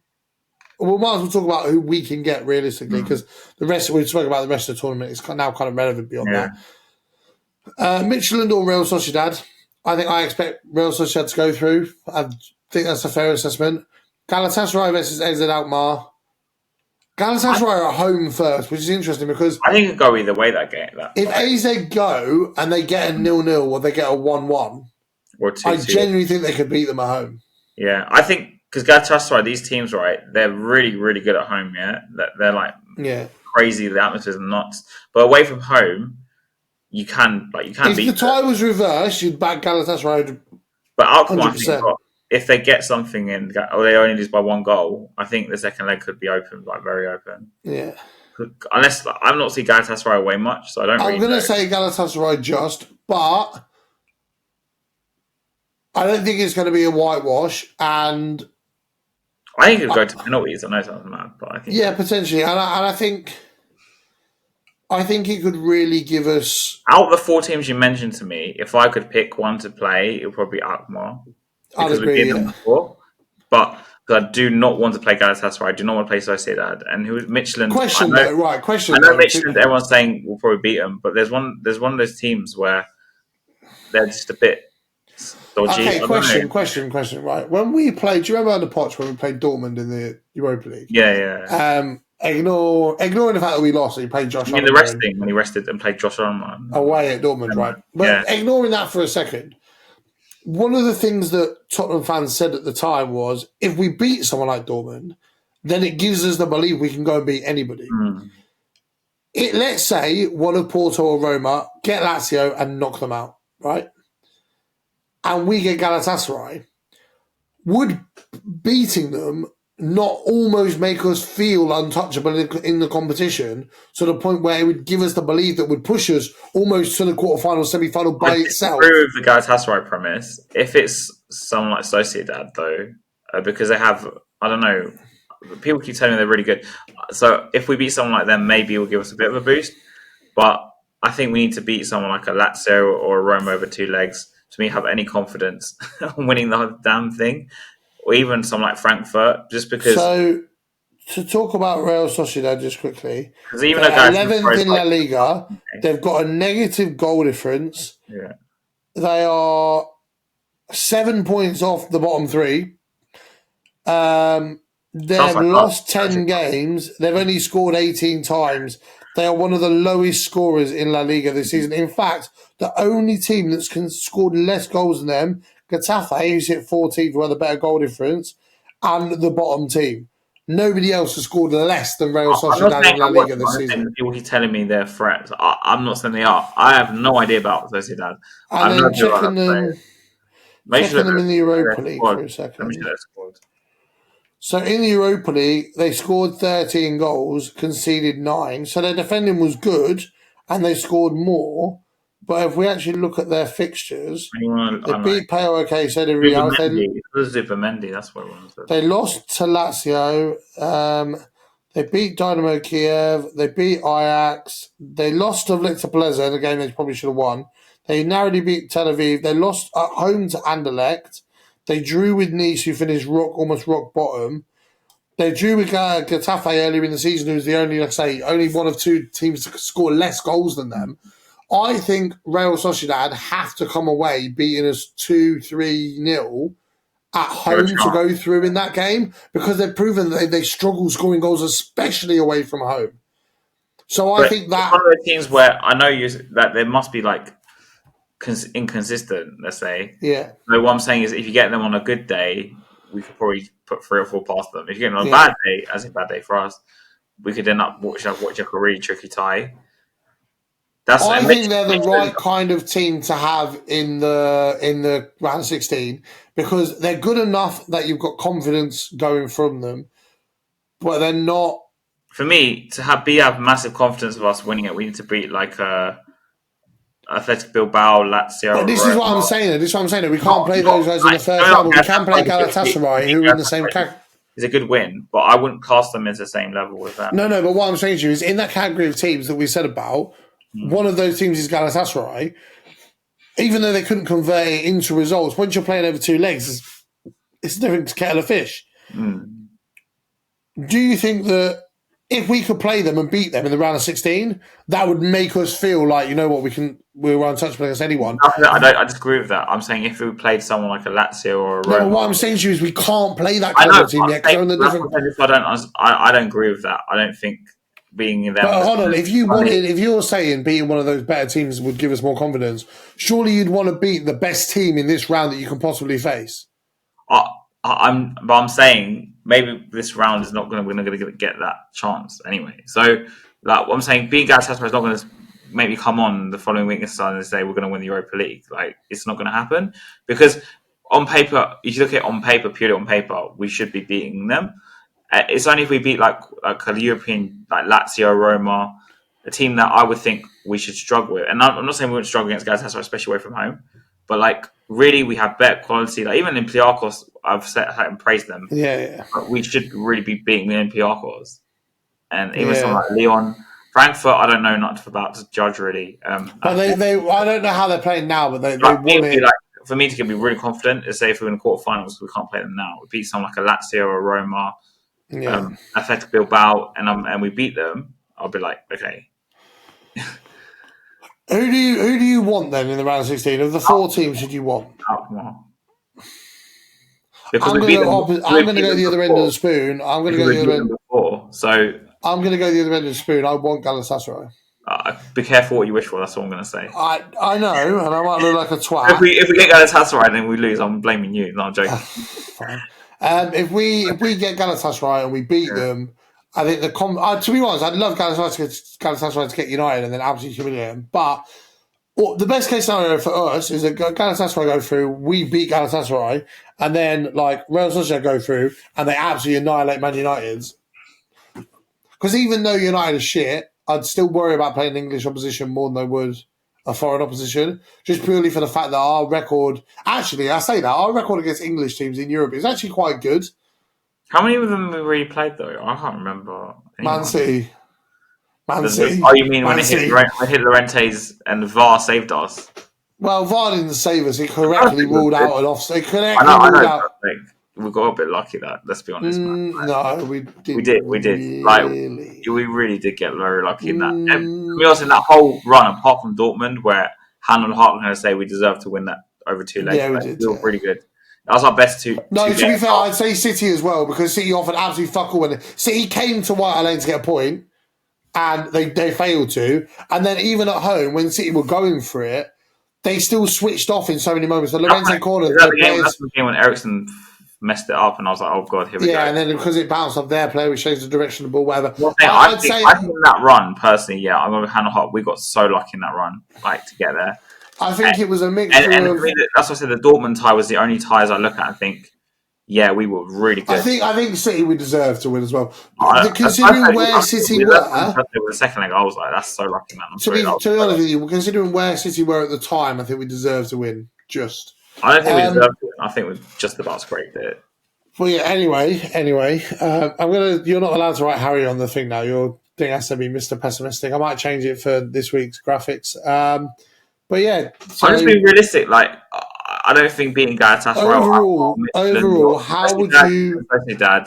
We might as well talk about who we can get realistically because the rest we've spoken about the rest of the tournament is now kind of relevant beyond Yeah. that. Midtjylland or Real Sociedad? I expect Real Sociedad to go through. I think that's a fair assessment. Galatasaray versus AZ Alkmaar. Galatasaray are at home first, which is interesting because I think it could go either way that game. if AZ go and they get a 0-0 or they get a 1-1, Or 2-2. I genuinely think they could beat them at home. Yeah, I think because Galatasaray, these teams, right, they're really, really good at home. Yeah, they're like crazy. The atmosphere is nuts. But away from home, you can beat If the tie was reversed, you'd back Galatasaray. But Alkmaar, I think, 100%. if they get something in, or they only lose by one goal, I think the second leg could be open, like very open. Yeah. Unless I've not seen Galatasaray away much, so I don't. I'm going to say Galatasaray just, but I don't think it's going to be a whitewash. And I think it could go to penalties. I know it sounds mad, but I think potentially, and I think it could really give us. Out of the four teams you mentioned to me, if I could pick one to play, it would probably be Alkmaar because we beat them before. But I do not want to play Galatasaray. I do not want to play Sociedad. And who is Midtjylland? Question. I know Midtjylland. Everyone's saying will probably beat them, but there's one of those teams where they're just a bit dodgy. Okay, question. Right, when we played, do you remember under Poch when we played Dortmund in the Europa League? Yeah. Ignoring the fact that we lost, and he played Josh. You mean the resting when he rested and played Josh Armand away at Dortmund, right? But ignoring that for a second, one of the things that Tottenham fans said at the time was, if we beat someone like Dortmund, then it gives us the belief we can go and beat anybody. Let's say one of Porto or Roma get Lazio and knock them out, right? And we get Galatasaray. Would beating them not almost make us feel untouchable in the competition to the point where it would give us the belief that would push us almost to the quarterfinal, semi-final by itself? I agree with the Galatasaray premise. If it's someone like Sociedad, though, because they have, I don't know, people keep telling me they're really good. So if we beat someone like them, maybe it will give us a bit of a boost. But I think we need to beat someone like a Lazio or a Roma over two legs to me have any confidence on winning the damn thing. Or even someone like Frankfurt, just because. So, to talk about Real Sociedad just quickly, even they're 11th in La Liga. They've got a negative goal difference. Yeah. They are 7 points off the bottom three. They've lost 10 games. They've only scored 18 times. They are one of the lowest scorers in La Liga this season. In fact, the only team that's scored less goals than them, Getafe, who's hit 14th with a better goal difference, and the bottom team. Nobody else has scored less than Real Sociedad in La Liga this season. People keep telling me they're threats. I'm not saying they are. I have no idea about Sociedad. And then checking them in the Europa League for a second. So in the Europa League, they scored 13 goals, conceded 9. So their defending was good, and they scored more. But if we actually look at their fixtures, they beat PAOK, so they Zubimendi, that's what it was. They lost to Lazio. They beat Dynamo Kiev. They beat Ajax. They lost to Victor Pleza in a game they probably should have won. They narrowly beat Tel Aviv. They lost at home to Anderlecht. They drew with Nice, who finished almost rock bottom. They drew with Getafe earlier in the season, who was the only one of two teams to score less goals than them. I think Real Sociedad have to come away beating us 2-3-0 at home to go through in that game because they've proven that they struggle scoring goals, especially away from home. So I think that one of the teams where I know that there must be like inconsistent. Let's say, yeah. So what I'm saying is, if you get them on a good day, we could probably put 3 or 4 past them. If you get them on a bad day, as a bad day for us, we could end up watching a really tricky tie. I think they're the right kind of team to have in the round of 16 because they're good enough that you've got confidence going from them, but they're not. For me, to have massive confidence of us winning it, we need to beat like Athletic Bilbao, Lazio. But this is what I'm saying. We can't play those guys in the first round, but we can play Galatasaray, who are in the same category. It's a good win, but I wouldn't class them as the same level with that. No, but what I'm saying to you is in that category of teams that we said about, one of those teams is Galatasaray. Even though they couldn't convert it into results, once you're playing over 2 legs, it's different to kettle of fish. Do you think that if we could play them and beat them in the round of 16, that would make us feel like, you know what, we're untouchable against anyone? I disagree with that. I'm saying if we played someone like a Lazio or a Roma... No, what I'm saying to you is we can't play that kind of team yet. I don't agree with that. I don't think being in them... But hold on, if you're saying beating one of those better teams would give us more confidence, surely you'd want to beat the best team in this round that you can possibly face. I'm saying maybe this round is not going to get that chance anyway. So, like, what I'm saying, being Galatasaray is not going to maybe come on the following week and say we're going to win the Europa League. Like, it's not going to happen because on paper, if you look at it purely on paper, we should be beating them. It's only if we beat like a European, like Lazio, Roma, a team that I would think we should struggle with. And I'm not saying we wouldn't struggle against Galatasaray, especially away from home, but like really we have better quality. Like even Olympiacos, I've set and praised them. Yeah. But we should really be beating the Olympiacos, and even something like Lyon, Frankfurt. I don't know enough about to judge really. But I don't know how they're playing now, but they won it. Like, for me to be really confident is say if we're in the quarterfinals, we can't play them now. We beat someone like a Lazio or Roma. Athletic Bilbao, and we beat them, I'll be like, okay. Who do you want then in the round of 16? Of the 4 teams, who do you want? I'm going to go the other end of the spoon. I'm going to go the other end. I'm going to go the other end of the spoon. I want Galatasaray. Be careful what you wish for. That's what I'm going to say. I know, and I might look like a twat. If we get Galatasaray and then we lose, I'm blaming you. No, I'm joking. Fine. If we get Galatasaray and we beat them, I think to be honest, I'd love Galatasaray to get United and then absolutely humiliate them. But the best case scenario for us is that Galatasaray go through, we beat Galatasaray, and then like Real Sociedad go through and they absolutely annihilate Man United's. Because even though United is shit, I'd still worry about playing English opposition more than I would a foreign opposition, just purely for the fact that our record... Actually, I say that, our record against English teams in Europe is actually quite good. How many of them have we really played, though? I can't remember. Man City. Oh, you mean when it hit Llorente's and VAR saved us? Well, VAR didn't save us. It correctly ruled out an offside. We got a bit lucky that. Let's be honest. No, we did. We did. Like we really did get very lucky in that. And to be honest, in that whole run, apart from Dortmund, where hand on heart, I'm going to say we deserved to win that over 2 legs. Yeah, we did. We were pretty good. That was our best two. No, to be fair, I'd say City as well because City offered absolutely fuck all. City came to White Hart Lane to get a point, and they failed to. And then even at home, when City were going for it, they still switched off in so many moments. The Llorente corner, that's the game when Eriksen messed it up, and I was like, "Oh god, here we go." Yeah, and then because it bounced off their player, which changed the direction of the ball, whatever. I think in that run, personally, I'm going to hand on heart. We got so lucky in that run, like to get there. I think it was a mixture of... That's what I said. The Dortmund tie was the only ties I look at and think, yeah, we were really good. I think City would deserve to win as well. Considering where City were... The second leg, I was like, that's so lucky, man. To be honest with you, considering where City were at the time, I think we deserve to win. I don't think we deserve to win. I think we just about scraped it. Well, yeah, anyway, you're not allowed to write Harry on the thing now. Your thing has to be Mr. Pessimistic. I might change it for this week's graphics. But yeah, I'm just being realistic. Like, I don't think beating Galatasaray overall, how would you? Dad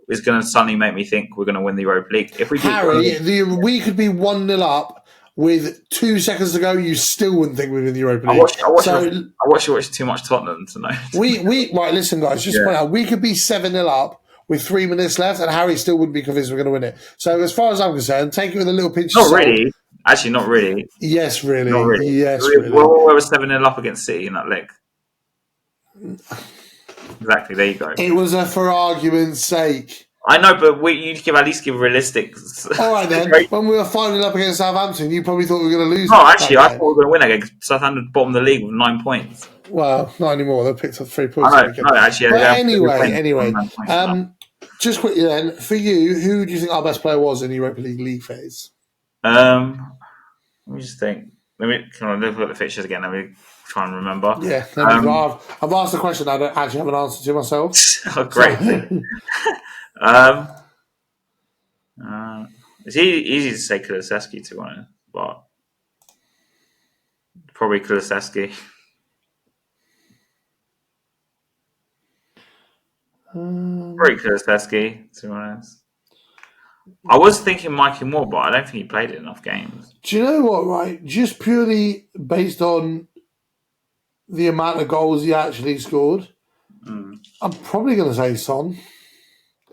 is going to suddenly make me think we're going to win the Europa League. If we Harry, we could be 1-0 up with 2 seconds to go, you still wouldn't think we'd win the Europa League. I watch too much Tottenham to know. Right, listen, guys, just point out, we could be 7-0 up with 3 minutes left, and Harry still wouldn't be convinced we're going to win it. So as far as I'm concerned, take it with a little pinch of salt. Not really. Actually, not really. Yes, really. Not really. Yes, really. We were 7-0 up against City in that leg. Exactly, there you go. It was for argument's sake. I know, but you'd at least give realistic. All right, then. When we were 5-0 up against Southampton, you probably thought we were going to lose. No, actually, I thought we were going to win against Southampton, bottom of the league with 9 points. Well, not anymore. They picked up 3 points. No, actually. But anyway. Just quickly then, for you, who do you think our best player was in the Europa League phase? Let me just think. Let me look at the fixtures again. Let me try and remember. Yeah, I've asked the question I don't actually have an answer to myself. Oh, great. It's easy to say Kulusevski, to be honest, but probably Kulusevski. Probably Kulusevski, to be honest. I was thinking Mikey Moore, but I don't think he played enough games. Do you know what, right? Just purely based on the amount of goals he actually scored, I'm probably going to say Son.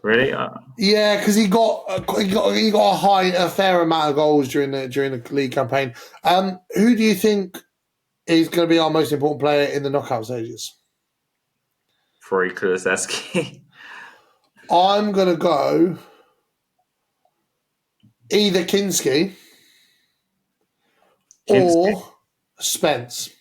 Really? Yeah, because he got a fair amount of goals during the league campaign. Who do you think is going to be our most important player in the knockout stages? Probably Kulusevski. I'm going to go either Kinski or Spence.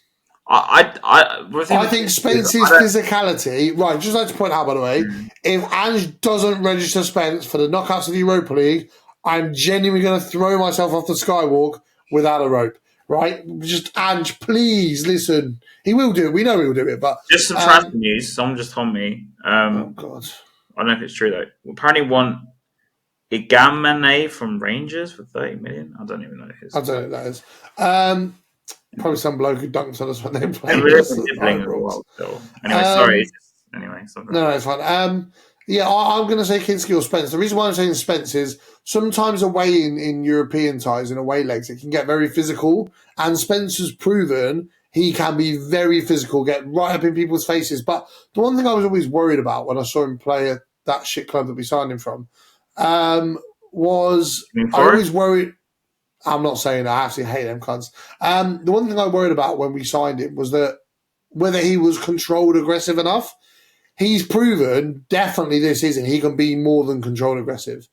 I think Spence's physicality, right, just like to point out, by the way, if Ange doesn't register Spence for the knockouts of the Europa League, I'm genuinely going to throw myself off the skywalk without a rope, right? Just, Ange, please, listen. He will do it. We know he will do it, but... Just some transfer news. Someone just told me. Oh, God. I don't know if it's true, though. We apparently want Igamane from Rangers for 30 million. I don't even know who I don't know who that is. Probably some bloke who dunked on us when they played. Anyway, no, it's fine. I'm going to say Kinski or Spence. The reason why I'm saying Spence is sometimes away in European ties and away legs, it can get very physical. And Spence has proven he can be very physical, get right up in people's faces. But the one thing I was always worried about when I saw him play at that shit club that we signed him from was I always worried. I'm not saying that. I actually hate them cunts. The one thing I worried about when we signed him was that whether he was controlled aggressive enough. He's proven definitely this season he can be more than controlled aggressive.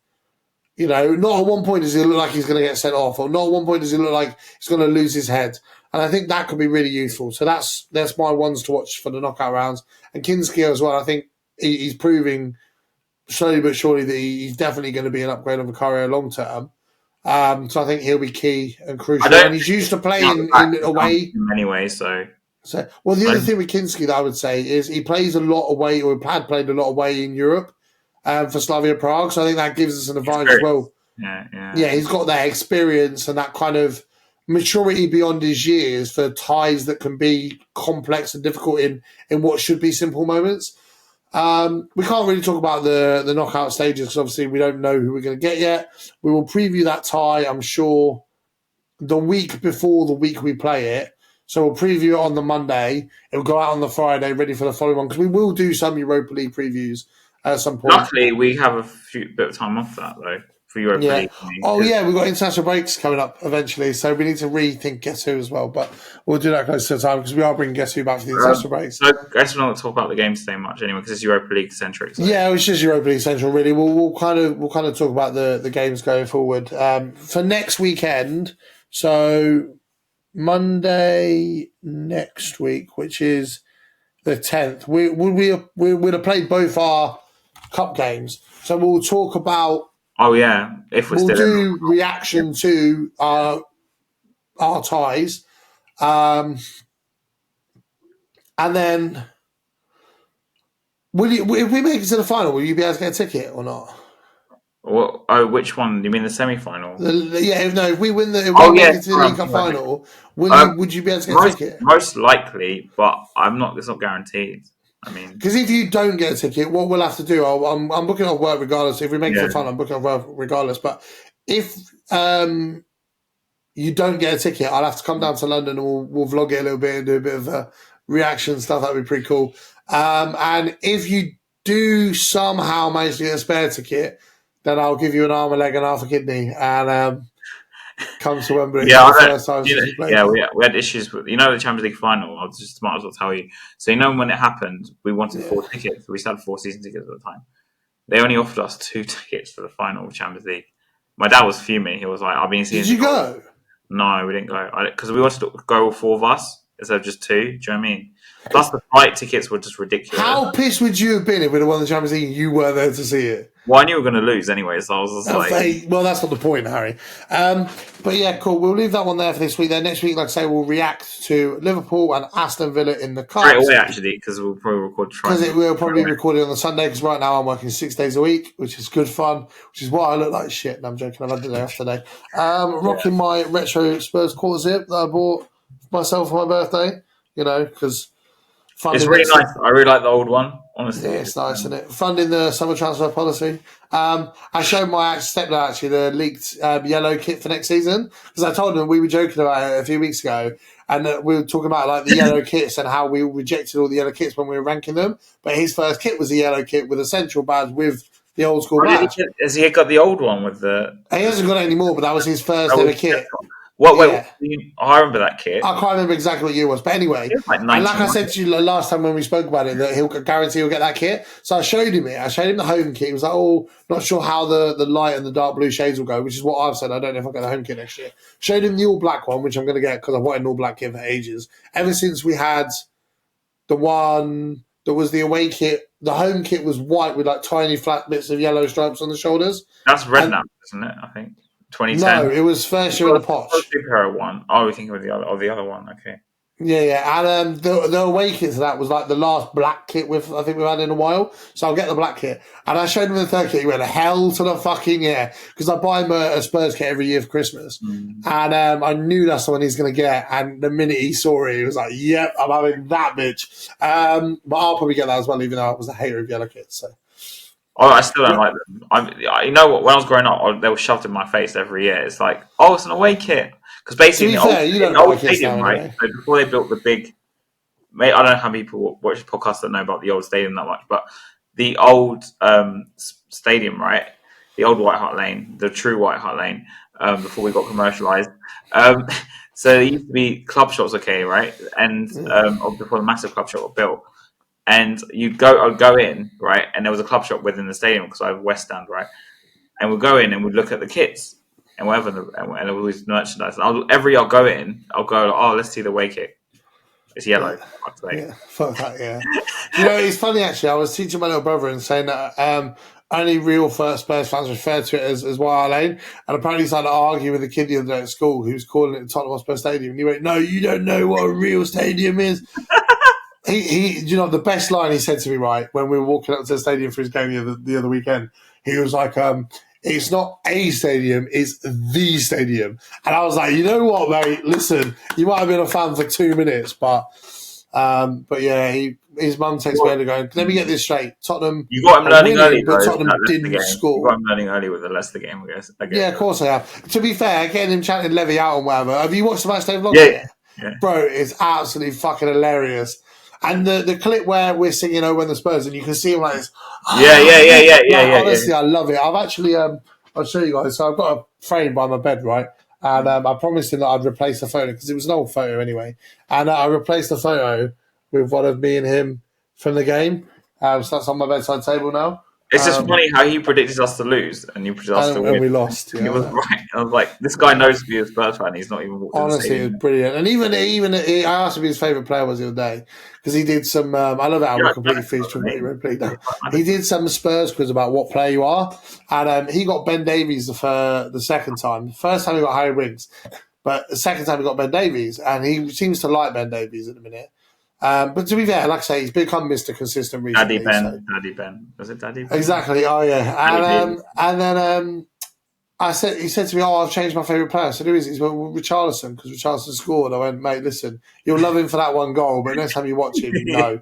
You know, not at one point does he look like he's going to get sent off, or not at one point does he look like he's going to lose his head. And I think that could be really useful. So that's my ones to watch for the knockout rounds. And Kinski as well. I think he's proving slowly but surely that he's definitely going to be an upgrade of Vicario long term. So I think he'll be key and crucial. And he's used to playing in away anyway. So well, the other thing with Kinski that I would say is he plays a lot away, or had played a lot away in Europe for Slavia Prague. So I think that gives us an advantage as well. Yeah, he's got that experience and that kind of maturity beyond his years for ties that can be complex and difficult in what should be simple moments. We can't really talk about the knockout stages because obviously we don't know who we're going to get yet. We will preview that tie, I'm sure, the week before the week we play it. So we'll preview it on the Monday. It'll go out on the Friday, ready for the following one, because we will do some Europa League previews at some point. Luckily, we have a bit of time off that, though, for Europa League. We've got international breaks coming up eventually, so we need to rethink Guess Who as well. But we'll do that close to the time, because we are bringing Guess Who back for the international breaks. So I guess we're not talk about the games today much anyway, because it's Europa League centric. So. Yeah, it's just Europa League central, really. We'll kind of talk about the games going forward for next weekend. So Monday next week, which is the 10th, we'll have played both our cup games. So we'll talk about. Oh yeah, we'll do reaction to our ties, and then if we make it to the final, will you be able to get a ticket or not? Well, which one? You mean the semi-final? If we win make it to the League Cup final, would you be able to get a ticket? Most likely, but it's not guaranteed. I mean, because if you don't get a ticket, what we'll have to do, I'm booking off work regardless. If we make it to the final, I'm booking off work regardless. But if you don't get a ticket, I'll have to come down to London and we'll vlog it a little bit and do a bit of reaction stuff. That'd be pretty cool. And if you do somehow manage to get a spare ticket, then I'll give you an arm, a leg, and half a kidney, and come to Wembley. Yeah, for the first time since you played. We had issues with the Champions League final. I just might as well tell you. So when it happened, we wanted 4 tickets. We still had 4 season tickets at the time. They only offered us 2 tickets for the final of Champions League. My dad was fuming. He was like, "I've been seeing." Did you go? No, we didn't go because we wanted to go all 4 of us instead of just 2. Do you know what I mean? Plus, the flight tickets were just ridiculous. How pissed would you have been if we'd have won the Champions League and you were there to see it? Well, I knew we were going to lose anyway, so I was just well, that's not the point, Harry. But yeah, cool. We'll leave that one there for this week. Then next week, like I say, we'll react to Liverpool and Aston Villa in the cup. Straight away, actually, because we'll probably record. We'll probably record it on the Sunday, because right now I'm working 6 days a week, which is good fun, which is why I look like shit. No, I'm joking. I've had the day off today. Rocking my retro Spurs quarter zip that I bought myself for my birthday, because... It's really nice. I really like the old one, honestly. Yeah, it's nice, isn't it? Funding the summer transfer policy. I showed my stepdad, actually, the leaked yellow kit for next season, because I told him we were joking about it a few weeks ago, and we were talking about like the yellow kits and how we rejected all the yellow kits when we were ranking them. But his first kit was a yellow kit with a central badge with the old school badge. Has he got the old one with the... He hasn't got it anymore, but that was his first ever kit. I remember that kit. I can't remember exactly what year it was, but anyway. And like I said to you last time when we spoke about it, that he'll guarantee he'll get that kit. So I showed him it. I showed him the home kit. He was like, not sure how the light and the dark blue shades will go, which is what I've said. I don't know if I'll get the home kit next year. Showed him the all black one, which I'm going to get because I've wanted an all black kit for ages. Ever since we had the one that was the away kit, the home kit was white with like tiny flat bits of yellow stripes on the shoulders. That's red now, isn't it? I think. 2010. No, it was first year in the Poch. Superhero one. Oh, we think of the other one. Okay. Yeah. And the away kit to that was like the last black kit I think we've had in a while. So I'll get the black kit. And I showed him the third kit. He went, hell to the fucking yeah. Because I buy him a Spurs kit every year for Christmas. And I knew that's the one he's going to get. And the minute he saw it, he was like, yep, I'm having that bitch. But I'll probably get that as well, even though I was a hater of yellow kits. So. Oh, I still don't like them. You know what? When I was growing up, they were shoved in my face every year. It's like, it's an away kit. Because basically, the old stadium, right? Anyway. So before they built the big, I don't know how many people watch podcasts that know about the old stadium that much, but the old stadium, right? The old White Hart Lane, the true White Hart Lane, before we got commercialised. So there used to be club shops, okay, right? And before the massive club shop was built. And I'd go in, right? And there was a club shop within the stadium because I have West Stand, right? And we'd go in and we'd look at the kits and whatever, and it was merchandise. Every year I'll go in, I'll go, let's see the away kit. It's yellow. Yeah, fuck that, yeah. It's funny actually. I was teaching my little brother and saying that only real first Spurs fans refer to it as White Hart Lane. And apparently he started to argue with a kid the other day at school who was calling it Tottenham Hotspur Stadium. And he went, no, you don't know what a real stadium is. He the best line he said to me, right, when we were walking up to the stadium for his game the other weekend, he was like, it's not a stadium, it's the stadium. And I was like, you know what, mate, listen, you might have been a fan for 2 minutes, but yeah, his mum texted me earlier going, let me get this straight. Tottenham, you got him learning early, but Tottenham didn't score. You got him learning early with the Leicester game, I guess. Yeah, of course I have. To be fair, getting him chanting Levy out and whatever. Have you watched the match day vlog? Yeah. Bro, it's absolutely fucking hilarious. And the clip where we're singing "Oh When the Spurs" and you can see him like this. Yeah. Honestly, I love it. I've actually, I'll show you guys. So I've got a frame by my bed, right? And I promised him that I'd replace the photo because it was an old photo anyway. And I replaced the photo with one of me and him from the game. So that's on my bedside table now. It's just funny how he predicted us to lose and you predicted us to win. And we lost. He was right. I was like, this guy knows to be a Spurs fan. He's not even walked in the Honestly, it was brilliant. And even I asked him who his favourite player was the other day because he did some. I love how we're completely finished from He did some Spurs quiz about what player you are, and he got Ben Davies the second time. The first time he got Harry Winks, but the second time he got Ben Davies, and he seems to like Ben Davies at the minute. But to be fair, like I say, he's become Mr. Consistent recently. Daddy Ben. Was it Daddy Ben? Exactly. Oh, yeah. And then he said to me, I've changed my favourite player. I said, who is he? He went, well, Richarlison, because Richarlison scored. I went, mate, listen, you'll love him for that one goal, but next time you watch him, no.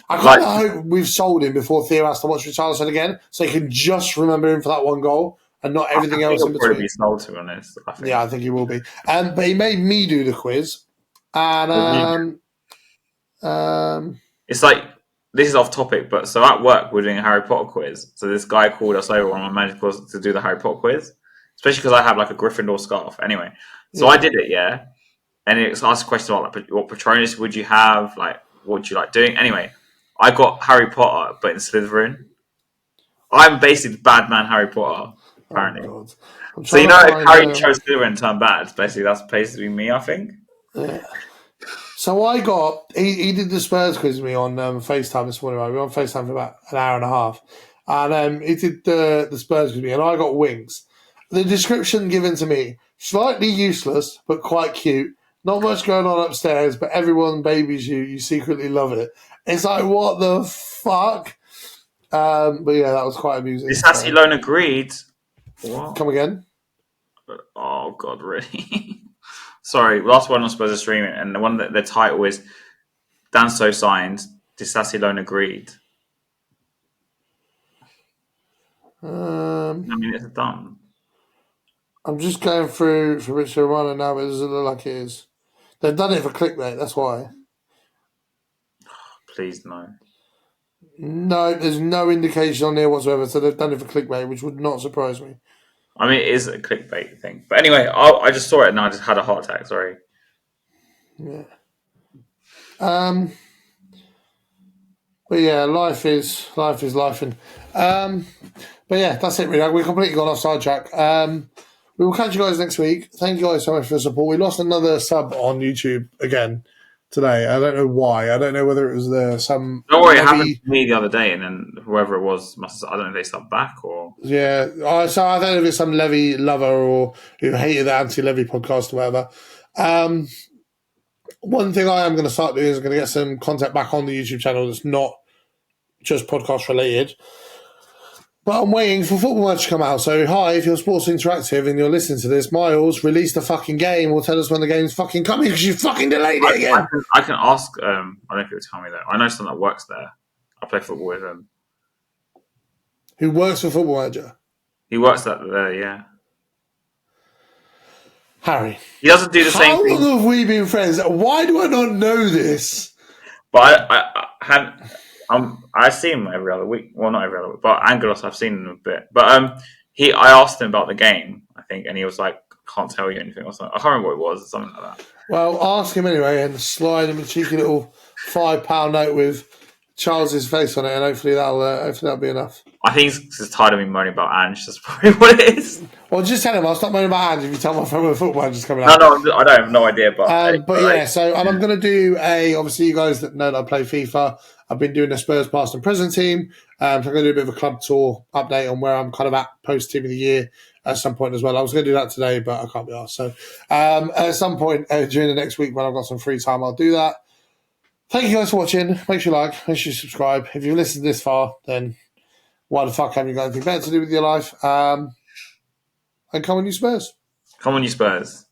I kind of hope we've sold him before Theo has to watch Richarlison again, so he can just remember him for that one goal. and not everything else in he'll probably between. be sold, to be honest. I think. Yeah, I think he will be. But he made me do the quiz, and it's like, this is off topic, but so at work we're doing a Harry Potter quiz. So this guy called us over on my magic course to do the Harry Potter quiz, especially because I have like a Gryffindor scarf. Anyway, so I did it, yeah, and it asked a question about like, what Patronus would you have, like what would you like doing. Anyway, I got Harry Potter, but in Slytherin. I'm basically the bad man Harry Potter, apparently. Oh God. So if Harry chose Slytherin and turned bad, basically that's basically me, I think. Yeah. So I got he did the Spurs quiz with me on FaceTime this morning. Right? We were on FaceTime for about an hour and a half, and he did the Spurs with me, and I got wings. The description given to me: slightly useless but quite cute. Not much going on upstairs, but everyone babies you. You secretly love it. It's like, what the fuck? But yeah, that was quite amusing. This Sassy Lone agreed. What? Come again? Oh God, really? Sorry, last one on Spurs are streaming, and the one that the title is Danso signed. Disassi Lone agreed. I mean, it's done. I'm just going through for Richard Romano now, but it doesn't look like it is. They've done it for clickbait, that's why. Please, no. No, there's no indication on there whatsoever, so they've done it for clickbait, which would not surprise me. I mean, it is a clickbait thing. But anyway, I just saw it and I just had a heart attack, sorry. Yeah. But yeah, life is life. But yeah, that's it really. We've completely gone off sidetrack. We will catch you guys next week. Thank you guys so much for the support. We lost another sub on YouTube again today. I don't know why. I don't know whether it was some. Don't worry, it happened to me the other day, and then whoever it was I don't know if they subbed back or. Yeah, so I don't know if it's some Levy lover or who hated the anti-Levy podcast or whatever. One thing I am going to start doing is I'm going to get some content back on the YouTube channel that's not just podcast related. But I'm waiting for football match to come out. So, hi, if you're Sports Interactive and you're listening to this, Miles, release the fucking game or tell us when the game's fucking coming because you fucking delayed it again. I can ask, I don't know if you'll tell me that. I know someone that works there. I play football with him. Who works for Football Manager? He works there, yeah. Harry. He doesn't do the same thing. How long have we been friends? Why do I not know this? But I see him every other week. Well, not every other week, but Angelos, I've seen him a bit. But I asked him about the game, I think, and he was like, "Can't tell you anything," or something. I can't remember what it was, something like that. Well, ask him anyway, and slide him a cheeky little £5 note with Charles's face on it, and hopefully that'll be enough. I think he's just tired of me moaning about Ange. That's probably what it is. Well, just tell him I'll stop moaning about Ange if you tell my friend where the football Ange's coming out. No, I don't have no idea. But yeah, so and I'm going to do obviously you guys that know that I play FIFA, I've been doing the Spurs past and present team. So I'm going to do a bit of a club tour update on where I'm kind of at post team of the year at some point as well. I was going to do that today, but I can't be asked. So at some point during the next week when I've got some free time, I'll do that. Thank you guys for watching. Make sure you like, make sure you subscribe. If you've listened this far, then why the fuck haven't you got anything better to do with your life? And come on, you Spurs. Come on, you Spurs.